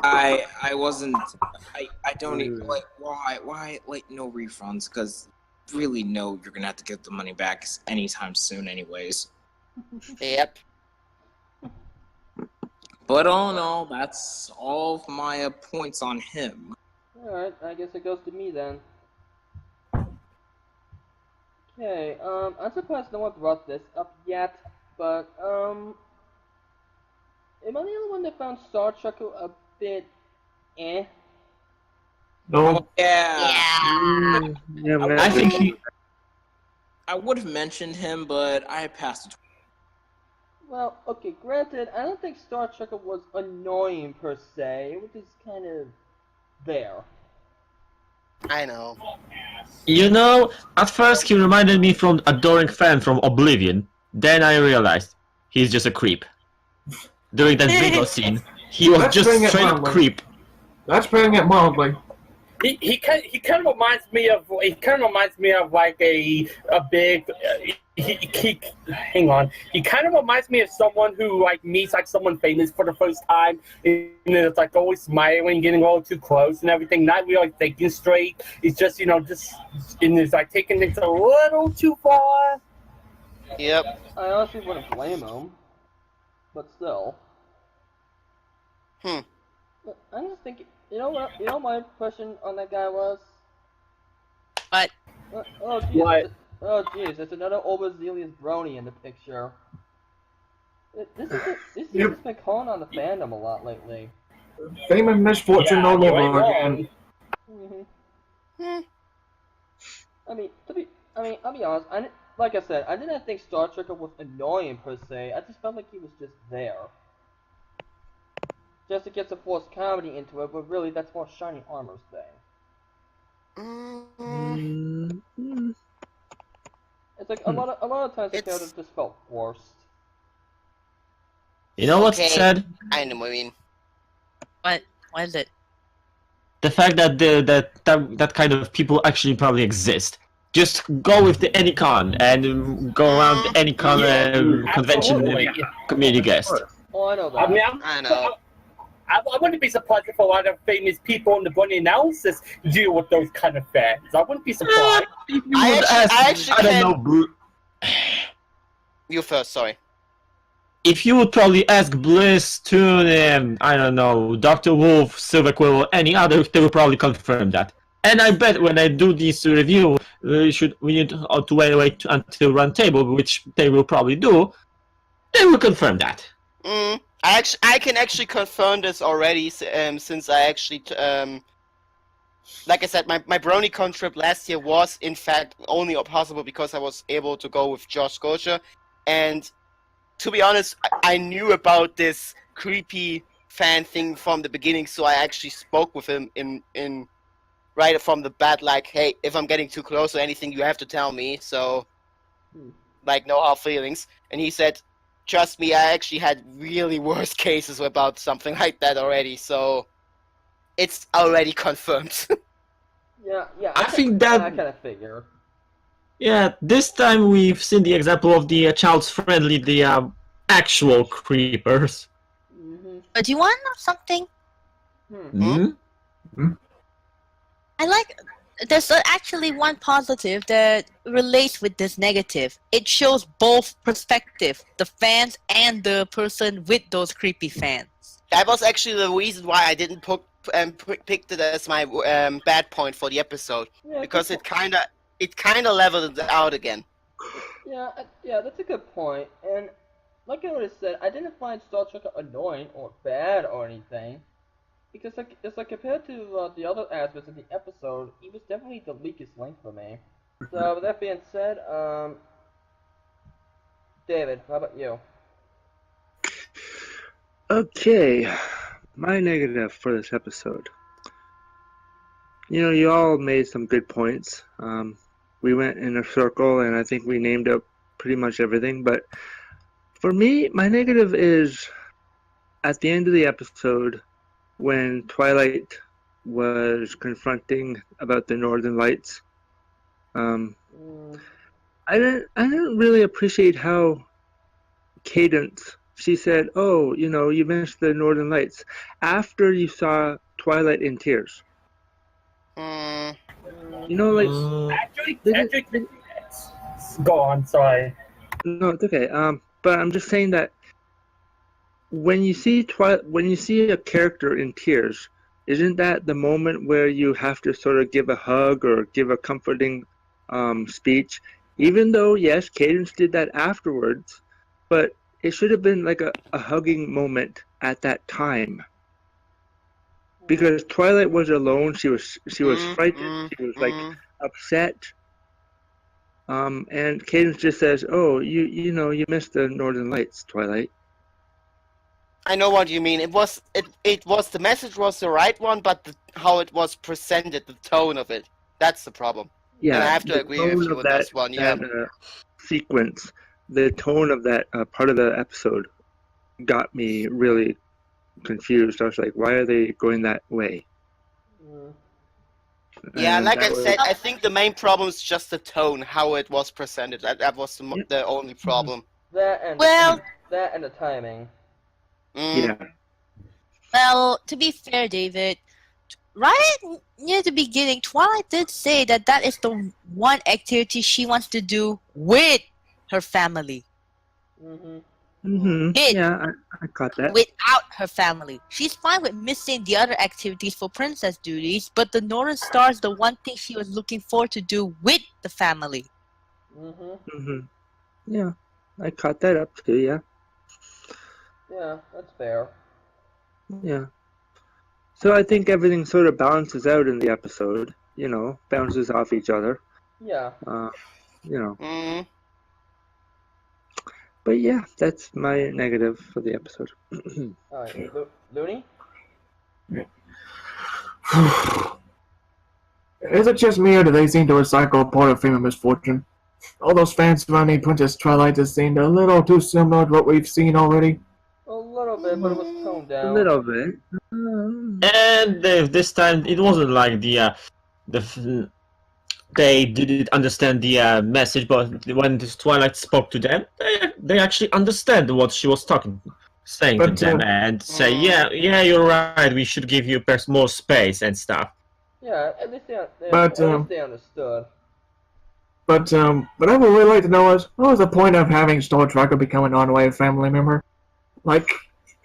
I wasn't. I don't like why like no refunds because really no you're gonna have to get the money back anytime soon anyways. Yep. But all in all, that's all of my points on him. Alright, I guess it goes to me then. Okay, I'm surprised no one brought this up yet, but, am I the only one that found Star Trek a bit eh? No. Yeah. Yeah, man. I think he, I would have mentioned him, but I passed it. Well, okay, granted, I don't think Star Trek was annoying per se, it was just kind of there. I know. you know, at first he reminded me from Adoring Fan from Oblivion. Then I realized he's just a creep. During that bingo scene, he was Let's just bring it straight up mildly. creep. That's putting it mildly. He kind of reminds me of like a big hang on. He kind of reminds me of someone who like meets like someone famous for the first time and it's like always smiling, getting all too close and everything, not really like thinking straight. He's just and it's like taking things a little too far. Yep. I honestly wouldn't blame him, but still. Hmm. But I'm just thinking, you know what? You know what my impression on that guy was? What? Oh geez, What? Oh jeez, there's another overzealous brony in the picture. This Yep. has been calling on the fandom a lot lately. Fame and misfortune all you ain't over wrong. again. Hmm. I'll be honest. Like I said, I didn't think Star Trek was annoying per se. I just felt like he was just there, just to get some forced comedy into it. But really, that's more Shiny Armor's thing. Mm-hmm. It's like a lot of times the It's- characters just felt forced. You know what's Okay. sad? I know what I mean. What? What is it? The fact that that kind of people actually probably exist. Just go with the Anycon and go around the Anycon convention Absolutely. and community guest. Oh, I know that. I mean, I know. I wouldn't be surprised if a lot of famous people in the Bunny analysis deal with those kind of fans. I wouldn't be surprised. I actually I don't can- know, You first, sorry. if you would probably ask Bliss, Toon, I don't know, Dr. Wolf, Silver Quill, or any other, they will probably confirm that. And I bet when I do this review, we need to wait until Run Table, which they will probably do. They will confirm that. I can actually confirm this already, since I actually, like I said, my BronyCon trip last year was in fact only possible because I was able to go with Josh Scotia, and to be honest, I knew about this creepy fan thing from the beginning, so I actually spoke with him in right from the bat, like, hey, if I'm getting too close or anything, you have to tell me, so, like, no hard feelings. And he said, trust me, I actually had really worse cases about something like that already, so it's already confirmed. Yeah. I think that- I kind of figured. Yeah, this time we've seen the example of the child's friendly, the actual creepers. But do you want to know something? I like. There's actually one positive that relates with this negative. It shows both perspective, the fans and the person with those creepy fans. That was actually the reason why I didn't picked it as my bad point for the episode, Yeah, because good it kind of leveled it out again. Yeah, that's a good point. And like I already said, I didn't find Star Trek annoying or bad or anything, because it's like compared to the other aspects of the episode, he was definitely the weakest link for me. So with that being said, David, how about you? Okay, my negative for this episode. You all made some good points. We went in a circle, and I think we named up pretty much everything. But for me, my negative is at the end of the episode when Twilight was confronting about the Northern Lights. I didn't really appreciate how Cadence. She said, "Oh, you missed the Northern Lights after you saw Twilight in tears." Mm. Actually, go on. Sorry. No, it's okay. But I'm just saying that when you see a character in tears, isn't that the moment where you have to sort of give a hug or give a comforting speech? Even though, yes, Cadence did that afterwards, but it should have been like a hugging moment at that time. Because Twilight was alone, she was frightened, she was like upset. And Cadence just says, "Oh, you missed the Northern Lights, Twilight." I know what you mean. It was the message was the right one, but how it was presented, the tone of it, that's the problem. Yeah, and I have to agree with you with this one. Yeah. That sequence, the tone of that part of the episode got me really confused. I was like, why are they going that way? Yeah, And like that I said, I think the main problem is just the tone, how it was presented. That was the only problem. That and the timing. Yeah. Well, to be fair, David, right near the beginning, Twilight did say that is the one activity she wants to do with her family. Yeah, I caught that. Without her family. She's fine with missing the other activities for princess duties, but the Northern Star is the one thing she was looking forward to do with the family. Yeah, I caught that up too, yeah. Yeah, that's fair. Yeah. So I think everything sort of balances out in the episode, bounces off each other. Yeah. But yeah, that's my negative for the episode. Alright, Looney? Is it just me, or do they seem to recycle part of Fame and Misfortune? All those fans surrounding Princess Twilight just seemed a little too similar to what we've seen already. A little bit, but it was toned down. A little bit. And this time it wasn't like they didn't understand the message, but when this Twilight spoke to them, they actually understand what she was saying to them, and say, yeah, you're right, we should give you more space and stuff. Yeah, at least they understood. But what I would really like to know is, what was the point of having Star Tracker become an on-way family member? Like,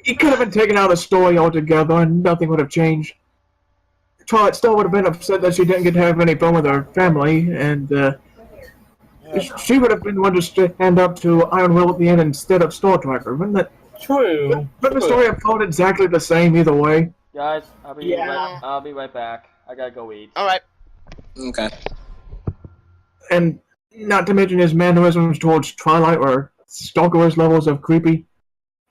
he could have been taken out of the story altogether and nothing would have changed. Twilight still would have been upset that she didn't get to have any fun with her family, and she would have been one to stand up to Iron Will at the end instead of Star Tracker. Wouldn't that? True. But the story have flowed exactly the same either way. Guys, I'll be right back. I gotta go eat. Alright. Okay. And not to mention his mannerisms towards Twilight were stalkerish levels of creepy.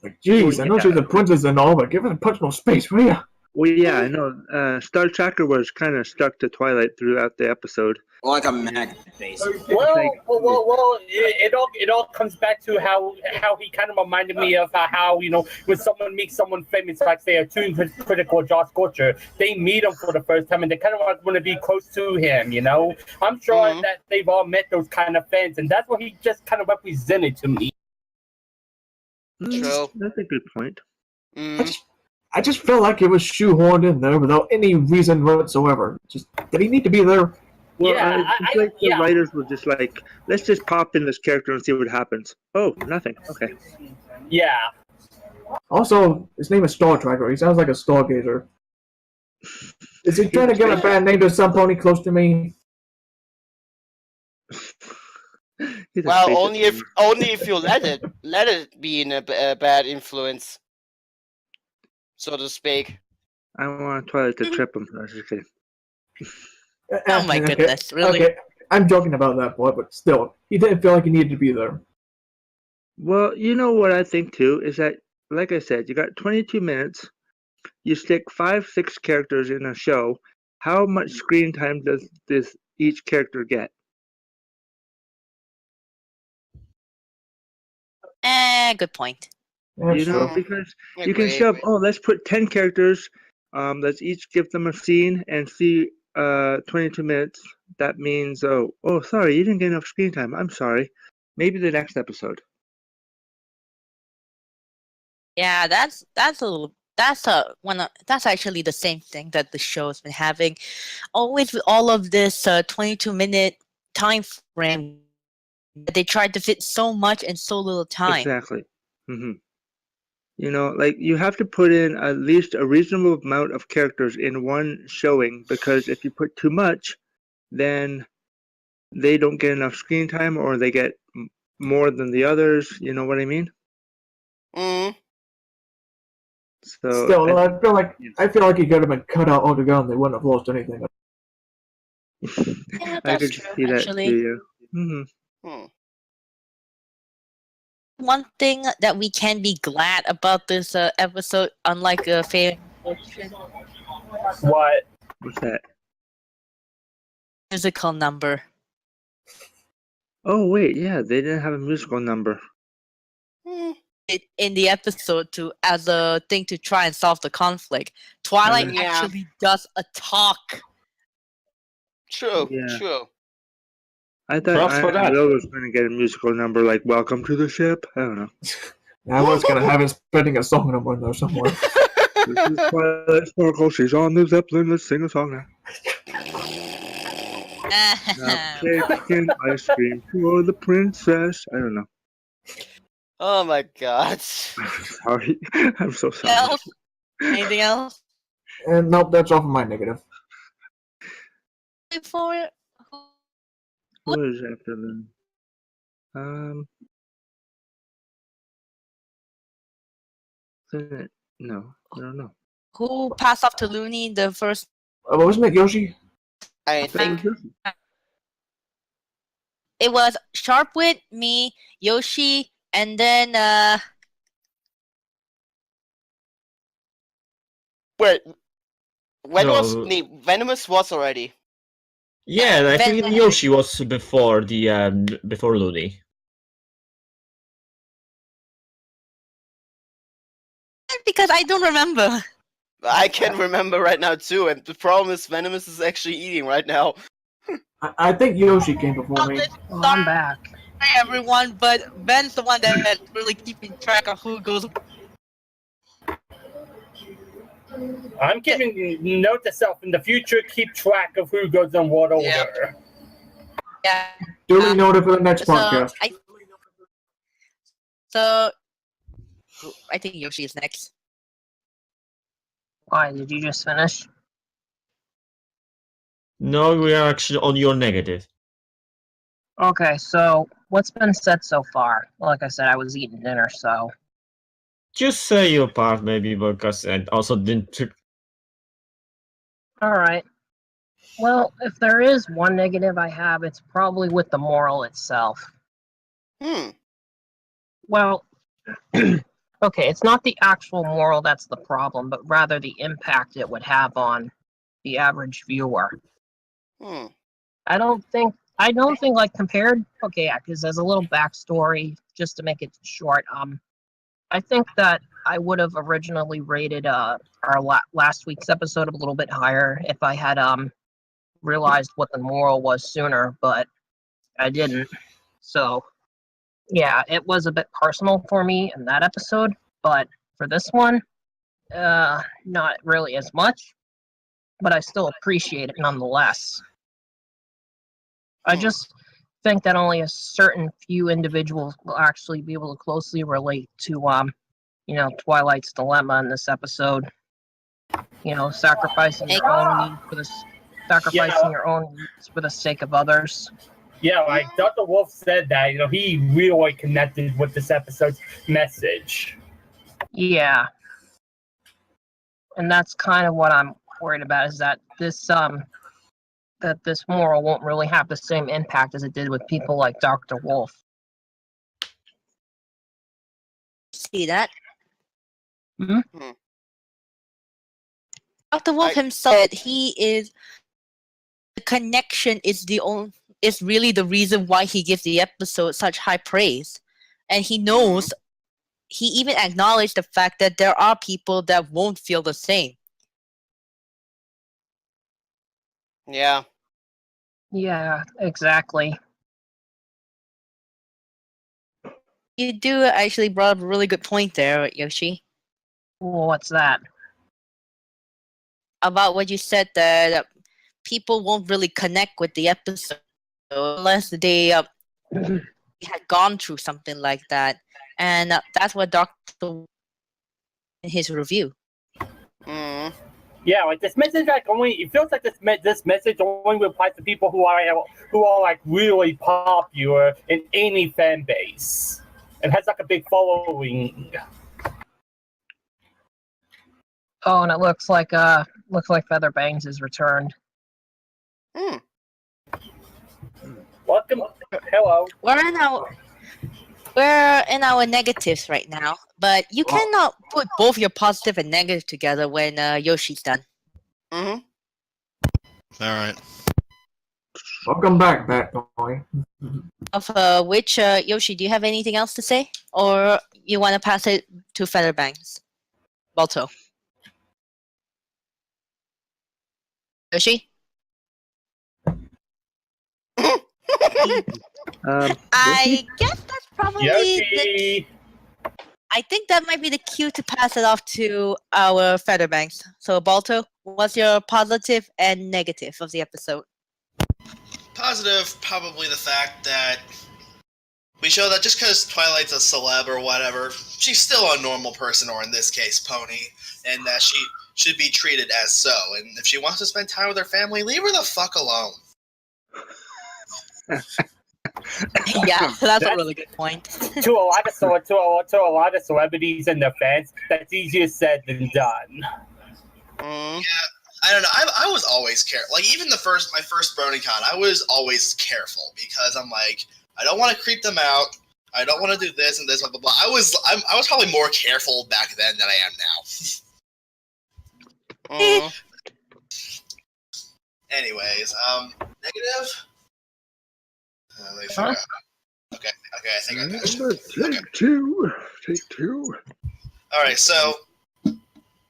Like, jeez, I know she's a princess and all, but give her personal space, will ya? Well, yeah, I know. Star Tracker was kind of stuck to Twilight throughout the episode. Like a magnet, basically. Well, it all comes back to how he kind of reminded me of how, when someone meets someone famous, like say a tune critic or Josh Scorcher, they meet him for the first time and they kind of want to be close to him, I'm sure that they've all met those kind of fans, and that's what he just kind of represented to me. True. That's a good point. I just felt like it was shoehorned in there without any reason whatsoever. Just, did he need to be there? Well, the writers were just like, let's just pop in this character and see what happens. Oh, nothing. Okay. Yeah. Also, his name is Star Tracker. He sounds like a stargazer. Is he trying to get a bad name to some pony close to me? Well, only if you let it be in a bad influence, so to speak. I want Twilight to trip him. I was just kidding. Oh my goodness, really? Okay, I'm joking about that, boy, but still, he didn't feel like he needed to be there. Well, you know what I think too is that, like I said, you got 22 minutes. You stick 5-6 characters in a show. How much screen time does each character get? Good point. Because you can shove. Oh, let's put 10 characters. Let's each give them a scene and see 22 minutes. that means, sorry, you didn't get enough screen time. I'm sorry. Maybe the next episode. Yeah, that's actually the same thing that the show's been having. Always with all of this 22-minute time frame, they tried to fit so much in so little time. Exactly. Hmm. Like you have to put in at least a reasonable amount of characters in one showing, because if you put too much, then they don't get enough screen time, or they get more than the others. You know what I mean? Mm. So Still, I feel like he could have been cut out altogether and they wouldn't have lost anything. Yeah, I that's could true, see that actually. too. Yeah. Hmm. One thing that we can be glad about this episode, unlike a fair What? What's that? musical number. Oh wait, yeah, they didn't have a musical number. In the episode as a thing to try and solve the conflict. Twilight Yeah. actually does a talk. True. Yeah. True. I thought Props for that. Will was going to get a musical number like "Welcome to the Ship." I don't know. I was gonna have him spreading a song number in there somewhere. This is Twilight Sparkle. She's on the Zeppelin. Let's sing a song now. Now, chicken ice cream for the princess. I don't know. Oh my god. Sorry. I'm so sorry. Else? Anything else? And nope, that's all for my negative. Before Who is after them? No, I don't know. who passed off to Looney the first? Wasn't it Yoshi? I That was think. Yoshi. It was Sharpwit, me, Yoshi, and then Wait. When No. was Venomous was already? Yeah, I think Then- Yoshi was before before Looney. because I don't remember. I can remember right now too, and the problem is Venomous is actually eating right now. I think Yoshi came before me. Oh, I'm back. Hi everyone, but Ben's the one that's really keeping track of who goes. I'm keeping note to self in the future. Keep track of who goes on what order. Yeah. Yeah. Duly noted for the next So podcast. I think Yoshi is next. Why, did you just finish? No, we are actually on your negative. Okay, so what's been said so far? Like I said, I was eating dinner, so. Just say your part, maybe, because and also didn't. Alright. Well, if there is one negative I have, it's probably with the moral itself. Well, okay, it's not the actual moral that's the problem, but rather the impact it would have on the average viewer. I don't think like compared, okay, yeah, because there's a little backstory just to make it short. I think that I would have originally rated our last week's episode a little bit higher if I had realized what the moral was sooner, but I didn't. So yeah, it was a bit personal for me in that episode, but for this one, not really as much, but I still appreciate it nonetheless. I just think that only a certain few individuals will actually be able to closely relate to, Twilight's dilemma in this episode. Sacrificing your own needs your own needs for the sake of others. Yeah, like Dr. Wolf said that, he really connected with this episode's message. Yeah. And that's kind of what I'm worried about, is that this moral won't really have the same impact as it did with people like Dr. Wolf. See that? Hmm? Dr. Wolf himself said the connection is really the reason why he gives the episode such high praise. And he knows, he even acknowledged the fact that there are people that won't feel the same. Yeah. Yeah, exactly. You do actually brought up a really good point there, Yoshi, What's that? about what you said that people won't really connect with the episode unless they had gone through something like that, and that's what Doctor in his review. Mm. Yeah, like this message, like only it feels like this message only applies to people who are like really popular in any fan base and has like a big following. Oh, and it looks like Featherbangs is returned. Mm. Welcome, hello. We're in our negatives right now, but you cannot put both your positive and negative together when Yoshi's done. Mm-hmm. All right. Welcome back, Bat Boy. Of which, Yoshi, do you have anything else to say? Or you want to pass it to Featherbangs? Balto. Yoshi? I guess that's probably Yoshi. I think that might be the cue to pass it off to our Featherbangs. So, Balto, what's your positive and negative of the episode? Positive, probably the fact that we show that just because Twilight's a celeb or whatever, she's still a normal person, or in this case, Pony, and that she should be treated as so. And if she wants to spend time with her family, leave her the fuck alone. Yeah, that's a really good point. to a lot of celebrities and their fans, that's easier said than done. Yeah, I don't know. I was always careful. Like even my first BronyCon, I was always careful because I'm like, I don't want to creep them out. I don't want to do this and this, blah blah blah. I was probably more careful back then than I am now. Anyways, negative. Let me figure out. Okay, I think I got it. Take two. All right, so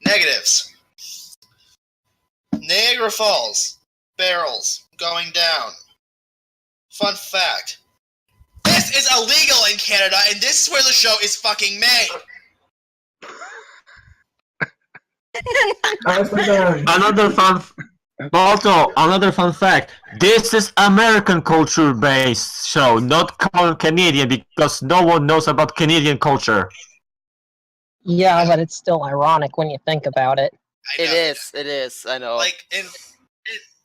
negatives. Niagara Falls barrels going down. Fun fact: this is illegal in Canada, and this is where the show is fucking made. Another fun fact. This is American culture-based show, not Canadian, because no one knows about Canadian culture. Yeah, but it's still ironic when you think about it. It is. I know. Like,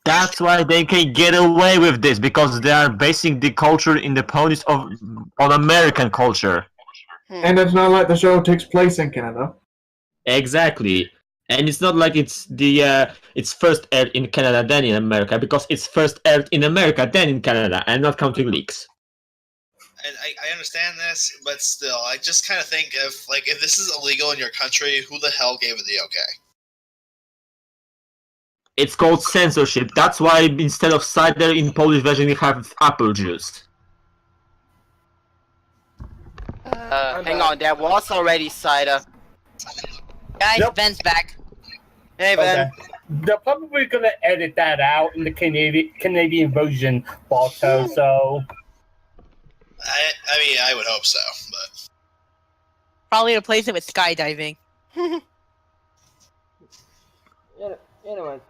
That's why they can get away with this, because they are basing the culture in the ponies on American culture. And it's not like the show takes place in Canada. Exactly. And it's not like it's first aired in Canada then in America, because it's first aired in America then in Canada, and not counting leaks. And I understand this, but still, I just kind of think if this is illegal in your country, who the hell gave it the okay? It's called censorship. That's why instead of cider in Polish version we have apple juice. Hang on, there was already cider. Guys, Nope. Ben's back. Hey, Ben. Okay. They're probably gonna edit that out in the Canadian version, Balto. So I mean, I would hope so, but Probably replace it with skydiving. Yeah, anyways,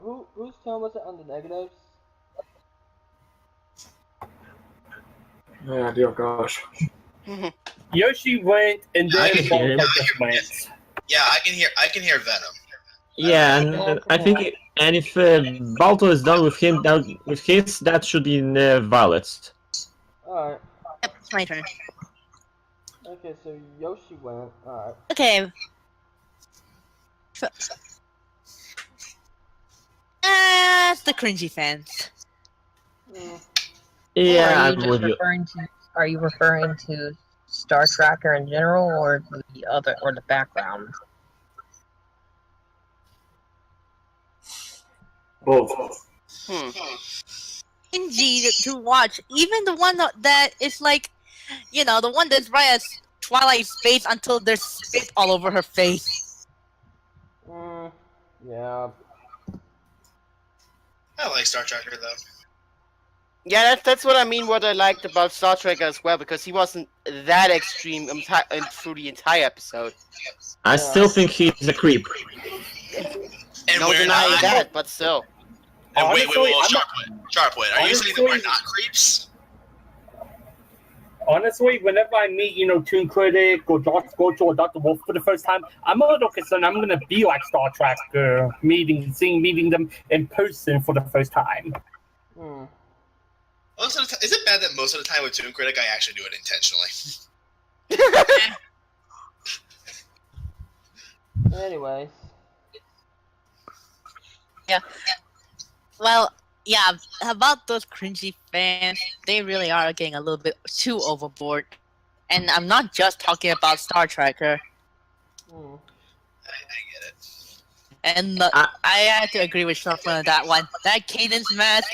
whose turn was it on the negatives? Yeah, dear gosh. Yoshi went, and then I can hear Balto him. just went. yeah, I can hear Venom. Yeah, and I think, and if Balto is done with him, that should be in Violet. Alright. Yep, it's my turn. Okay, so Yoshi went. Alright. Okay. It's the cringy fans. Yeah, Are I'm you with just you. Are you referring to Star Tracker in general, or the background? Both. Cringy to watch. Even the one that is like, the one that's right as Twilight's face until there's spit all over her face. Yeah. I like Star Tracker though. Yeah, that's what I mean. What I liked about Star Trek as well, because he wasn't that extreme through the entire episode. I still think he's a creep. And No we're denying not. that, but still. And wait, Honestly, Sharpwood. Are you saying that we're not creeps? Honestly, whenever I meet, Toon Critic or Josh Scorch or Dr. Wolf for the first time, I'm a little concerned I'm gonna be like Star Trek, meeting them in person for the first time. Most of the time, is it bad that most of the time with Toon Critic I actually do it intentionally? Anyways. Yeah. Well, yeah, about those cringy fans, they really are getting a little bit too overboard. And I'm not just talking about Star Trekker. I get it. And I had to agree with Shuffle on that one. That Cadence mask.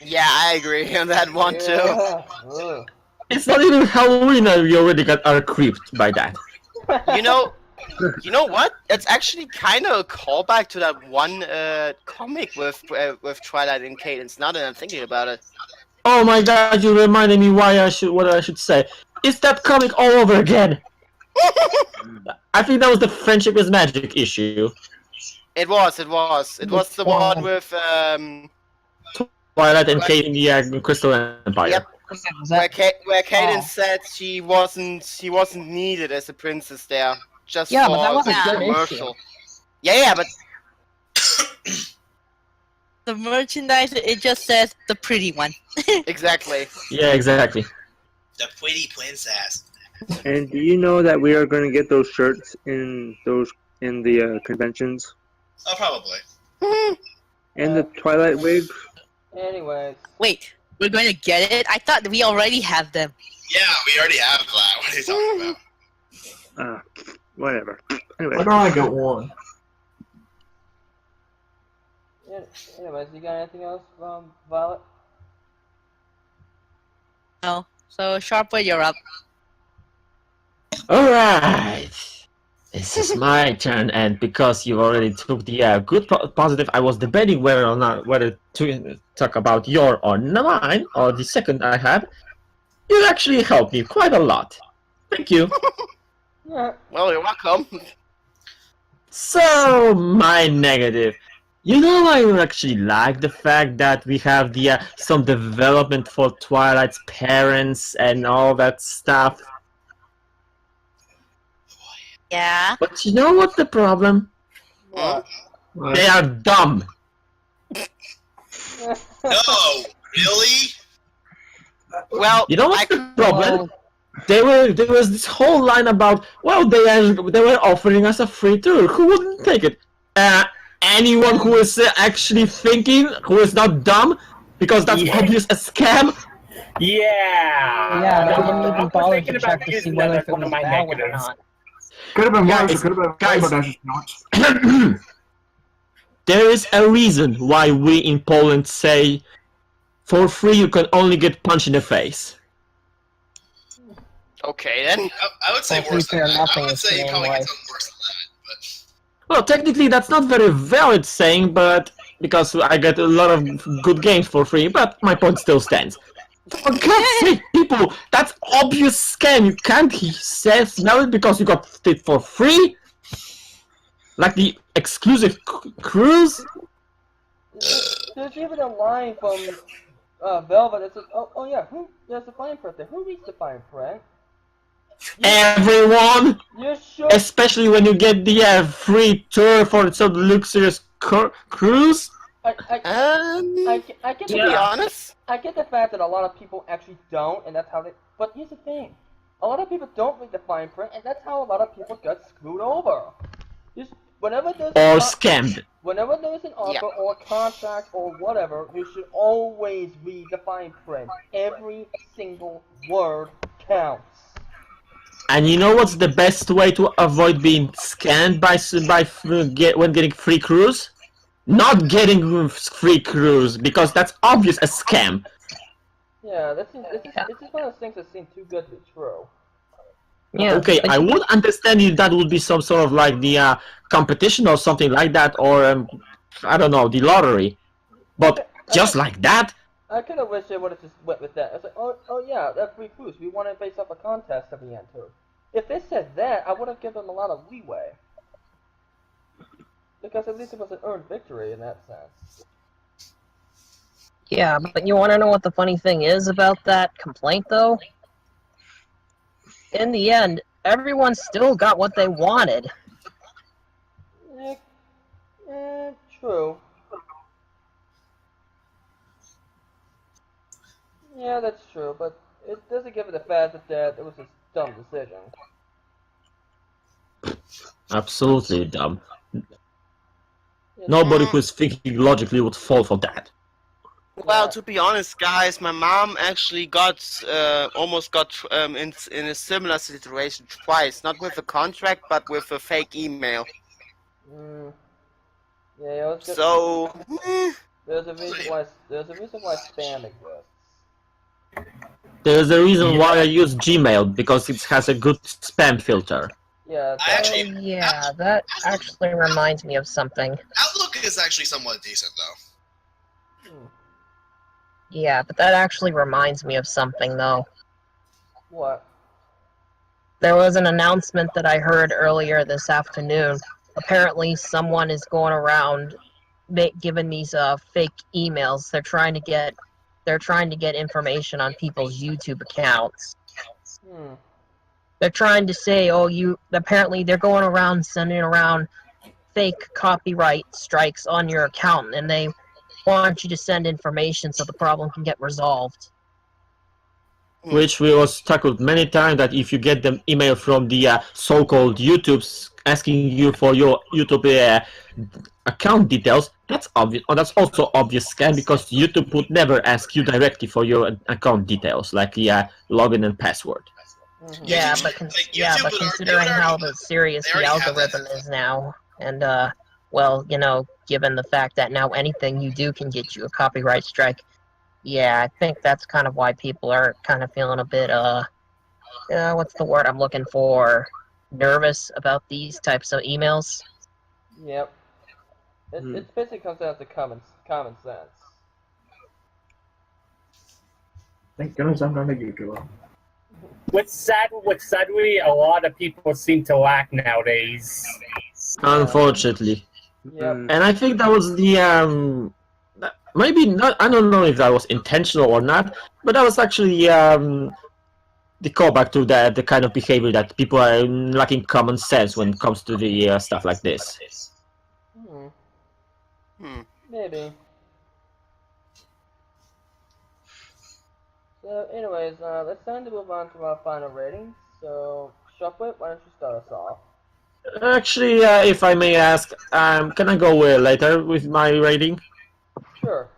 Yeah, I agree on that one too. It's not even Halloween and we already got are creeped by that. You know what? It's actually kind of a callback to that one comic with Twilight and Cadence. Now that I'm thinking about it. Oh my god, you reminded me what I should say. It's that comic all over again. I think that was the Friendship is Magic issue. It was the one with Twilight and Kate in the Crystal Empire. Yep. Where Cadence said she wasn't needed as a princess there. Just Yeah, for but that was a the good commercial. issue. Yeah, but The merchandise, it just says the pretty one. exactly. Yeah, exactly. The pretty princess. And do you know that we are going to get those shirts in the conventions? Oh, probably. And the Twilight wigs? Anyways. Wait, we're going to get it? I thought we already have them. Yeah, we already have that. What are you talking about? Whatever. Anyway. Why don't I get one? Anyways, you got anything else from Violet? No. So, Sharpwood, you're up. Alright. This is my turn, and because you already took the good positive, I was debating whether or not to talk about your or mine, or the second I have. You actually helped me quite a lot. Thank you. Yeah. Well, you're welcome. So, my negative. You know, I actually like the fact that we have the some development for Twilight's parents and all that stuff. Yeah. But you know what's the problem? What? They are dumb. No, really? Well, You know what's the problem? There was this whole line about, well, they were offering us a free tour. Who wouldn't take it? Anyone who is actually thinking, who is not dumb, because that's obvious a scam. Yeah. Yeah, they I didn't even was bother thinking to about check to see using whether that it as one was of my valid or negatives. not. Could have been Guys, worse, could have been guys. but that's just not. There is a reason why we in Poland say, for free you can only get punched in the face. okay then. I would say Well, to be worse than fair, that. nothing I would is say you the probably same get way. something worse than that. Well, technically that's not very valid saying, but because I get a lot of good games for free, but my point still stands. For God's sake, people, that's obvious scam. You can't smell it because you got it for free? Like the exclusive cruise? There's even a line from Velvet that says, oh yeah, there's a fine print there. Who reads the fine print? Everyone! You sure? Especially when you get the free tour for some luxurious cruise? I get To be honest, I get the fact that a lot of people actually don't, and that's how they. But here's the thing: a lot of people don't read the fine print, and that's how a lot of people get screwed over. Just whenever there's Or scammed. whenever there's an offer or a contract or whatever, you should always read the fine print. Every single word counts. And you know what's the best way to avoid being scammed when getting free cruise? Not getting free cruise, because that's obvious a scam. Yeah, this is one of those things that seem too good to be true. Yeah. Okay, I would understand if that would be some sort of like the competition or something like that, or I don't know, the lottery. But just like that, I kind of wish they would have just went with that. It's like, oh yeah, that's free boost. We want to base up a contest at the end too. If they said that, I would have given them a lot of leeway. Because at least it was an earned victory in that sense. Yeah, but you want to know what the funny thing is about that complaint, though? In the end, everyone still got what they wanted. True. Yeah, that's true, but it doesn't give it the fact that it was a dumb decision. Absolutely dumb. Nobody who's thinking logically would fall for that. Well, to be honest, guys, my mom actually almost got in a similar situation twice. Not with a contract, but with a fake email. Yeah, it was just, so there's a reason why spam exists. There's a reason why I use Gmail, because it has a good spam filter. Yeah, that actually reminds me of something. Outlook is actually somewhat decent, though. Yeah, but that actually reminds me of something, though. What? There was an announcement that I heard earlier this afternoon. Apparently, someone is going around giving these fake emails. They're trying to get information on people's YouTube accounts. They're trying to say, apparently they're going around sending around fake copyright strikes on your account, and they want you to send information so the problem can get resolved. Which we was tackled many times, that if you get the email from the so-called YouTubes asking you for your YouTube account details, that's obvious. That's also obvious scam, because YouTube would never ask you directly for your account details, like the login and password. Yeah, but considering how serious the algorithm is now, and given the fact that now anything you do can get you a copyright strike, yeah, I think that's kind of why people are kind of feeling a bit, what's the word I'm looking for? Nervous about these types of emails. Yep. It basically comes down to common sense. Thank goodness I'm not a YouTuber. Which sadly a lot of people seem to lack nowadays. Unfortunately. Yep. And I think that was the maybe not. I don't know if that was intentional or not, but that was actually the callback to the kind of behavior that people are lacking common sense when it comes to the stuff like this. Maybe. So, anyways, it's time to move on to our final ratings. So, Shufflet, why don't you start us off? Actually, if I may ask, can I go later with my rating? Sure.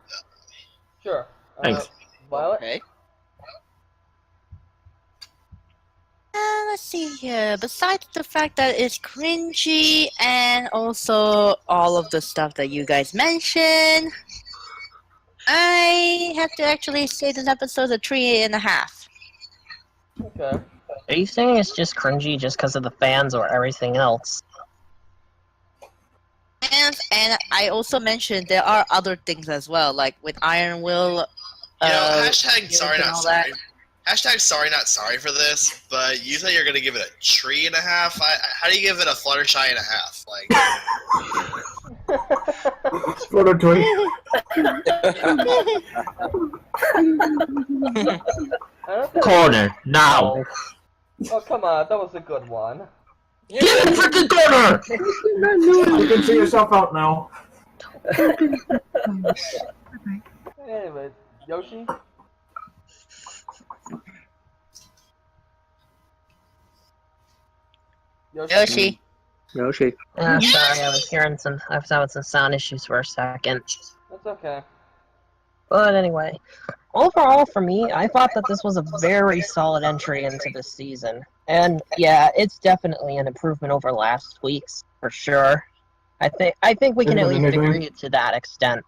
Thanks. Violet? Okay. Let's see here. Besides the fact that it's cringy and also all of the stuff that you guys mentioned, I have to actually say this episode's a 3.5. Okay. Are you saying it's just cringy just because of the fans or everything else? And I also mentioned there are other things as well, like with Iron Will. Hashtag sorry not sorry. Hashtag sorry not sorry for this, but you said you're gonna give it a 3.5. How do you give it a Fluttershy and a half? Like. Fluttershy. Corner now. Oh, come on, that was a good one. Get in the freaking corner! You can see yourself out now. Anyways, Yoshi? Yoshi. Yoshi. Sorry, I was having some sound issues for a second. That's okay. But anyway, overall for me, I thought that this was a very solid entry into this season. And yeah, it's definitely an improvement over last week's, for sure. I think we can at least agree to that extent.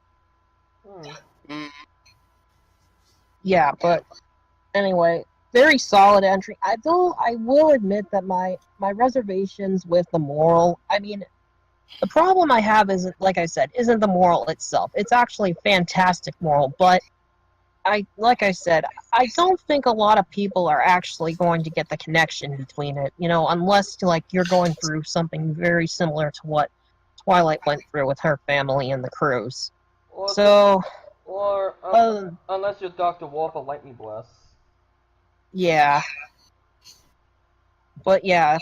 Yeah, but anyway, very solid entry. I will admit that my reservations with the moral, I mean, the problem I have isn't, like I said, isn't the moral itself. It's actually fantastic moral, but like I said, I don't think a lot of people are actually going to get the connection between it, unless like you're going through something very similar to what Twilight went through with her family and the cruise. Unless you're Dr. Wolf or Lightning Bless. Yeah. But yeah,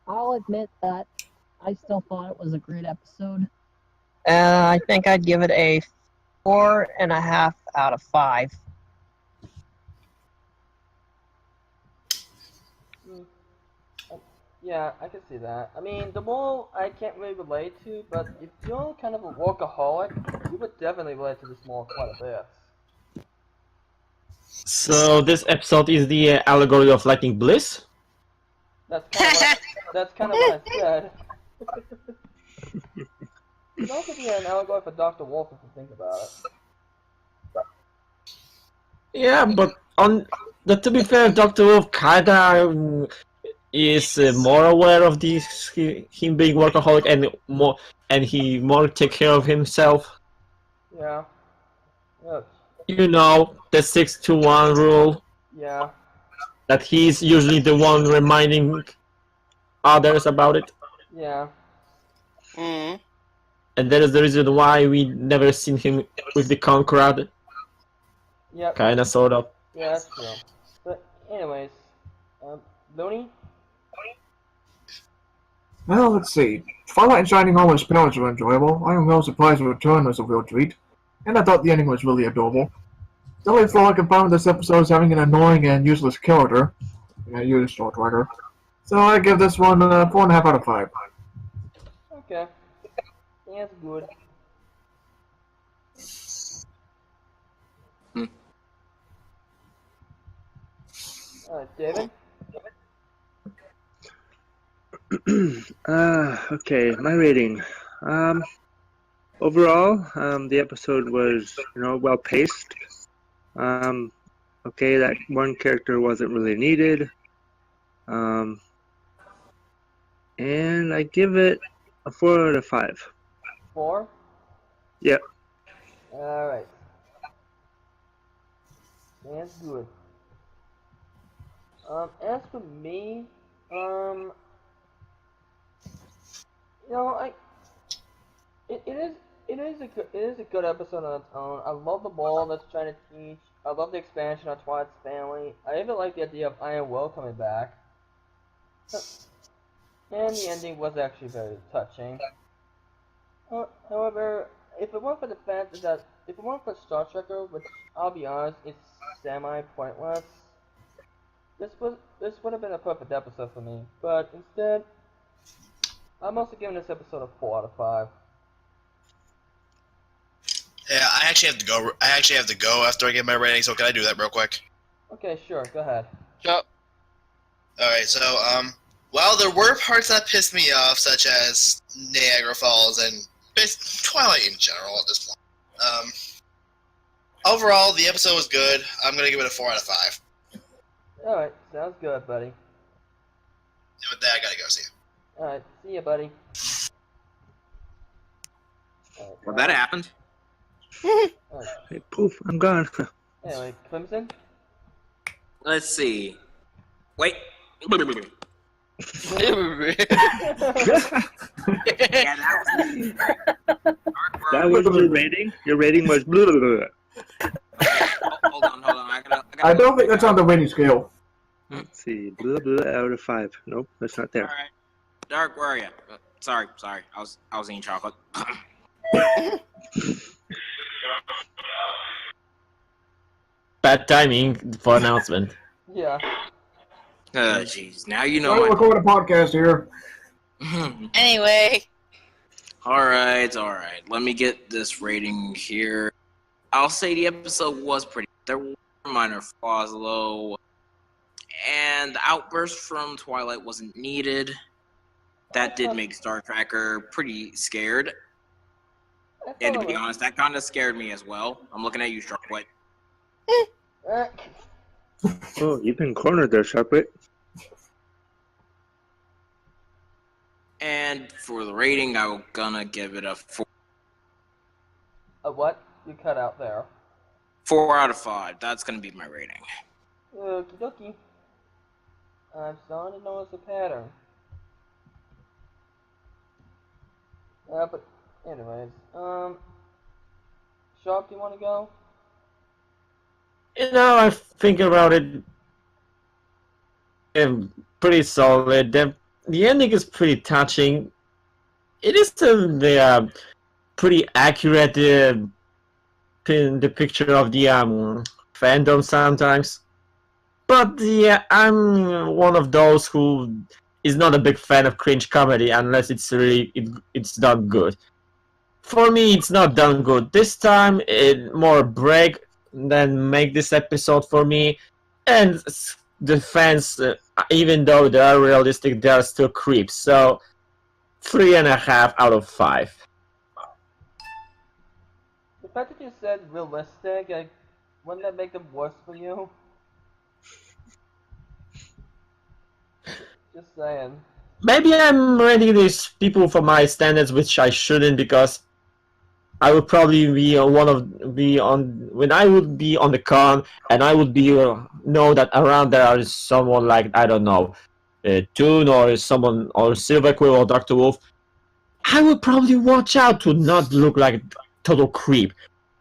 I'll admit that I still thought it was a great episode. I think I'd give it a 4.5 out of 5. Yeah, I can see that. I mean, the mole I can't really relate to, but if you're kind of a workaholic, you would definitely relate to this mole quite a bit. So this episode is the allegory of Lightning Bliss? That's kind of what I said. It could also be an allegory for Dr. Wolf if you think about it. Yeah, but to be fair, Dr. Wolf kinda is more aware of him being workaholic and he more take care of himself. Yeah. Yes. The 6-to-1 rule. Yeah. That he's usually the one reminding others about it. Yeah. Mm. And that is the reason why we never seen him with the Conqueror. Yep. Kinda, sort of. Yeah, that's true. But anyways, Looney? Well, let's see. Twilight and Shining Almost Palace were enjoyable. I am well surprised the return was a real treat. And I thought the ending was really adorable. The only flaw I can find with this episode is having an annoying and useless character. Yeah, you're a short writer. So I give this one 4.5 out of 5. Okay. That's good. David? Okay, my rating. Overall, the episode was, well paced. Okay, that one character wasn't really needed. And I give it a 4 out of 5. 4? Yep. Alright. That's good. As for me, it is a good episode on its own. I love the ball that's trying to teach. I love the expansion of Twilight's family. I even like the idea of Iron Will coming back. And the ending was actually very touching. However, if it weren't for the fact that if it weren't for Star Trekker, which I'll be honest, it's semi-pointless, this would have been a perfect episode for me. But instead, I'm also giving this episode a 4 out of 5. Yeah, I actually have to go. After I get my rating. So can I do that real quick? Okay, sure. Go ahead. Yep. All right. So while there were parts that pissed me off, such as Niagara Falls and Twilight in general at this point, overall the episode was good. I'm gonna give it a 4 out of 5. All right, sounds good, buddy. And with that, I gotta go. See you. All right, see ya, buddy. Well, that happened. Hey, poof, I'm gone. Anyway, Clemson? Let's see. Wait. Yeah, That was your rating? Your rating was blah, blah, blah. hold on. I don't think that's on the rating scale. Let's see, blah, blah out of 5. Nope, that's not there. All right. Dark, where are you? Sorry. I was eating chocolate. Bad timing for announcement. Yeah. Jeez. Now you know. We're recording a podcast here. Anyway. All right. Let me get this rating here. I'll say the episode was pretty. There were minor flaws, though, and the outburst from Twilight wasn't needed. That did make Star Trekker pretty scared. And to be honest, that kind of scared me as well. I'm looking at you, Sharkwit. Oh, you've been cornered there, Sharpwit. And for the rating, I'm gonna give it a 4. A what? You cut out there. 4 out of 5. That's gonna be my rating. Okie dokie. I'm starting to notice a pattern. But anyways, Sharp, do you want to go? I think about it. Pretty solid. The ending is pretty touching. It is pretty accurate in the picture of the fandom sometimes. But yeah, I'm one of those who is not a big fan of cringe comedy unless it's it's done good. For me, it's not done good. This time, it more break than make this episode for me. And the fans, even though they are realistic, they are still creeps. So 3.5 out of 5. The fact that you said realistic, wouldn't that make them worse for you? Just saying. Maybe I'm rating these people for my standards, which I shouldn't, because I would probably be when I would be on the con, and I would be know that around there is someone like, I don't know, Toon or someone or Silver Quill or Dr. Wolf. I would probably watch out to not look like total creep.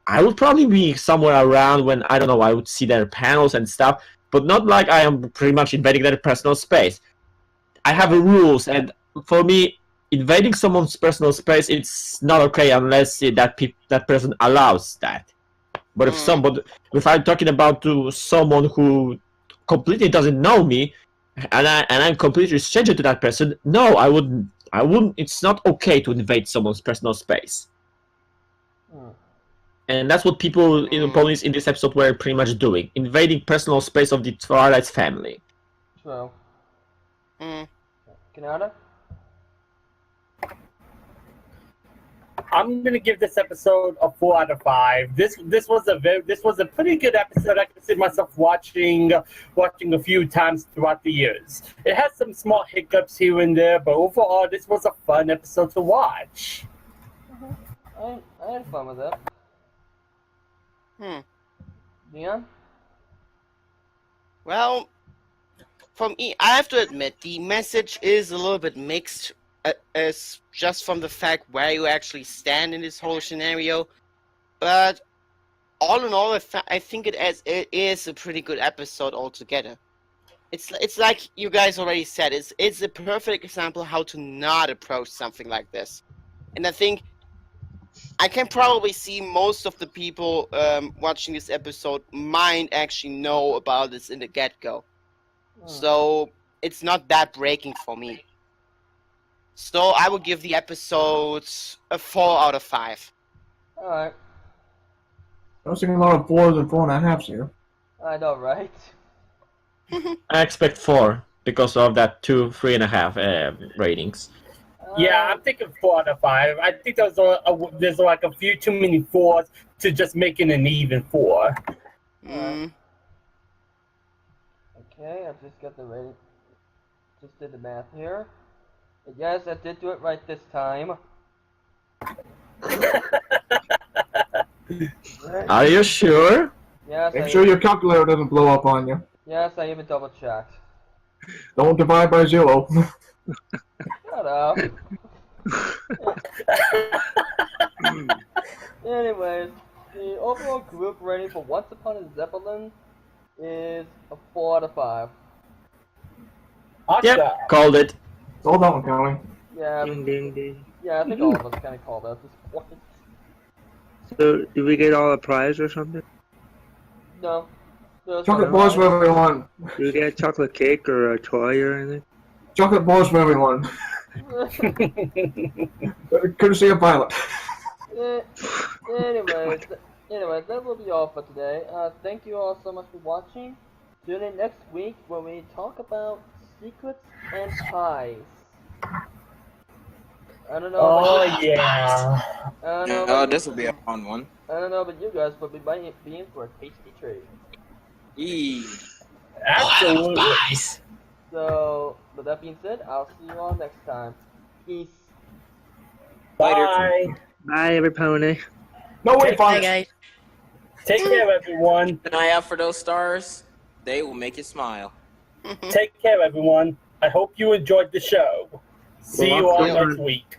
I would probably be somewhere around when, I don't know, I would see their panels and stuff, but not like I am pretty much invading their personal space. I have rules, and for me, invading someone's personal space, it's not okay unless that person allows that. But if I'm talking about to someone who completely doesn't know me, and I'm completely a stranger to that person, no, I wouldn't. It's not okay to invade someone's personal space. And that's what people in police in this episode were pretty much doing, invading personal space of the Twilight's family. True. Kanata? I'm gonna give this episode a 4 out of 5. This was a pretty good episode. I can see myself watching a few times throughout the years. It has some small hiccups here and there, but overall, this was a fun episode to watch. I had fun with it. Leon? Well, for me, I have to admit, the message is a little bit mixed, as just from the fact where you actually stand in this whole scenario. But all in all, I think it is a pretty good episode altogether. It's like you guys already said, it's a perfect example how to not approach something like this. And I think I can probably see most of the people watching this episode might actually know about this in the get-go. So it's not that breaking for me. So I would give the episode a 4 out of 5. Alright. I was thinking a lot of 4s and 4.5s here. I know, right? I expect 4 because of that 3.5 ratings. Yeah, I'm thinking 4 out of 5. I think there's like a few too many 4s to just make it an even 4. Okay, I just got the rating. Just did the math here. And yes, I did do it right this time. Are you sure? Yes. Make sure your calculator doesn't blow up on you. Yes, I even double checked. Don't divide by 0. Shut up. Anyways, the overall group rating for Once Upon a Zeppelin is a 4 out of 5. Yep, called it. It's all that one, Kelly. Yeah. Ding, ding, ding. Yeah, I think all of us kind of called out this point. So, did we get all a prize or something? No. Chocolate bars for everyone. Did we get a chocolate cake or a toy or anything? Chocolate bars for everyone. Courtesy of Violet. Anyways, that will be all for today. Thank you all so much for watching. Tune in next week when we talk about secrets and pies. I don't know. Oh, yeah. This will be a fun one. I don't know about you guys, but we might be in for a tasty treat. Absolutely. So, with that being said, I'll see you all next time. Peace. Bye. Bye, every pony. No way, Bye, guys. Take care, everyone. An eye out for those stars. They will make you smile. Take care, everyone. I hope you enjoyed the show. See you all next week.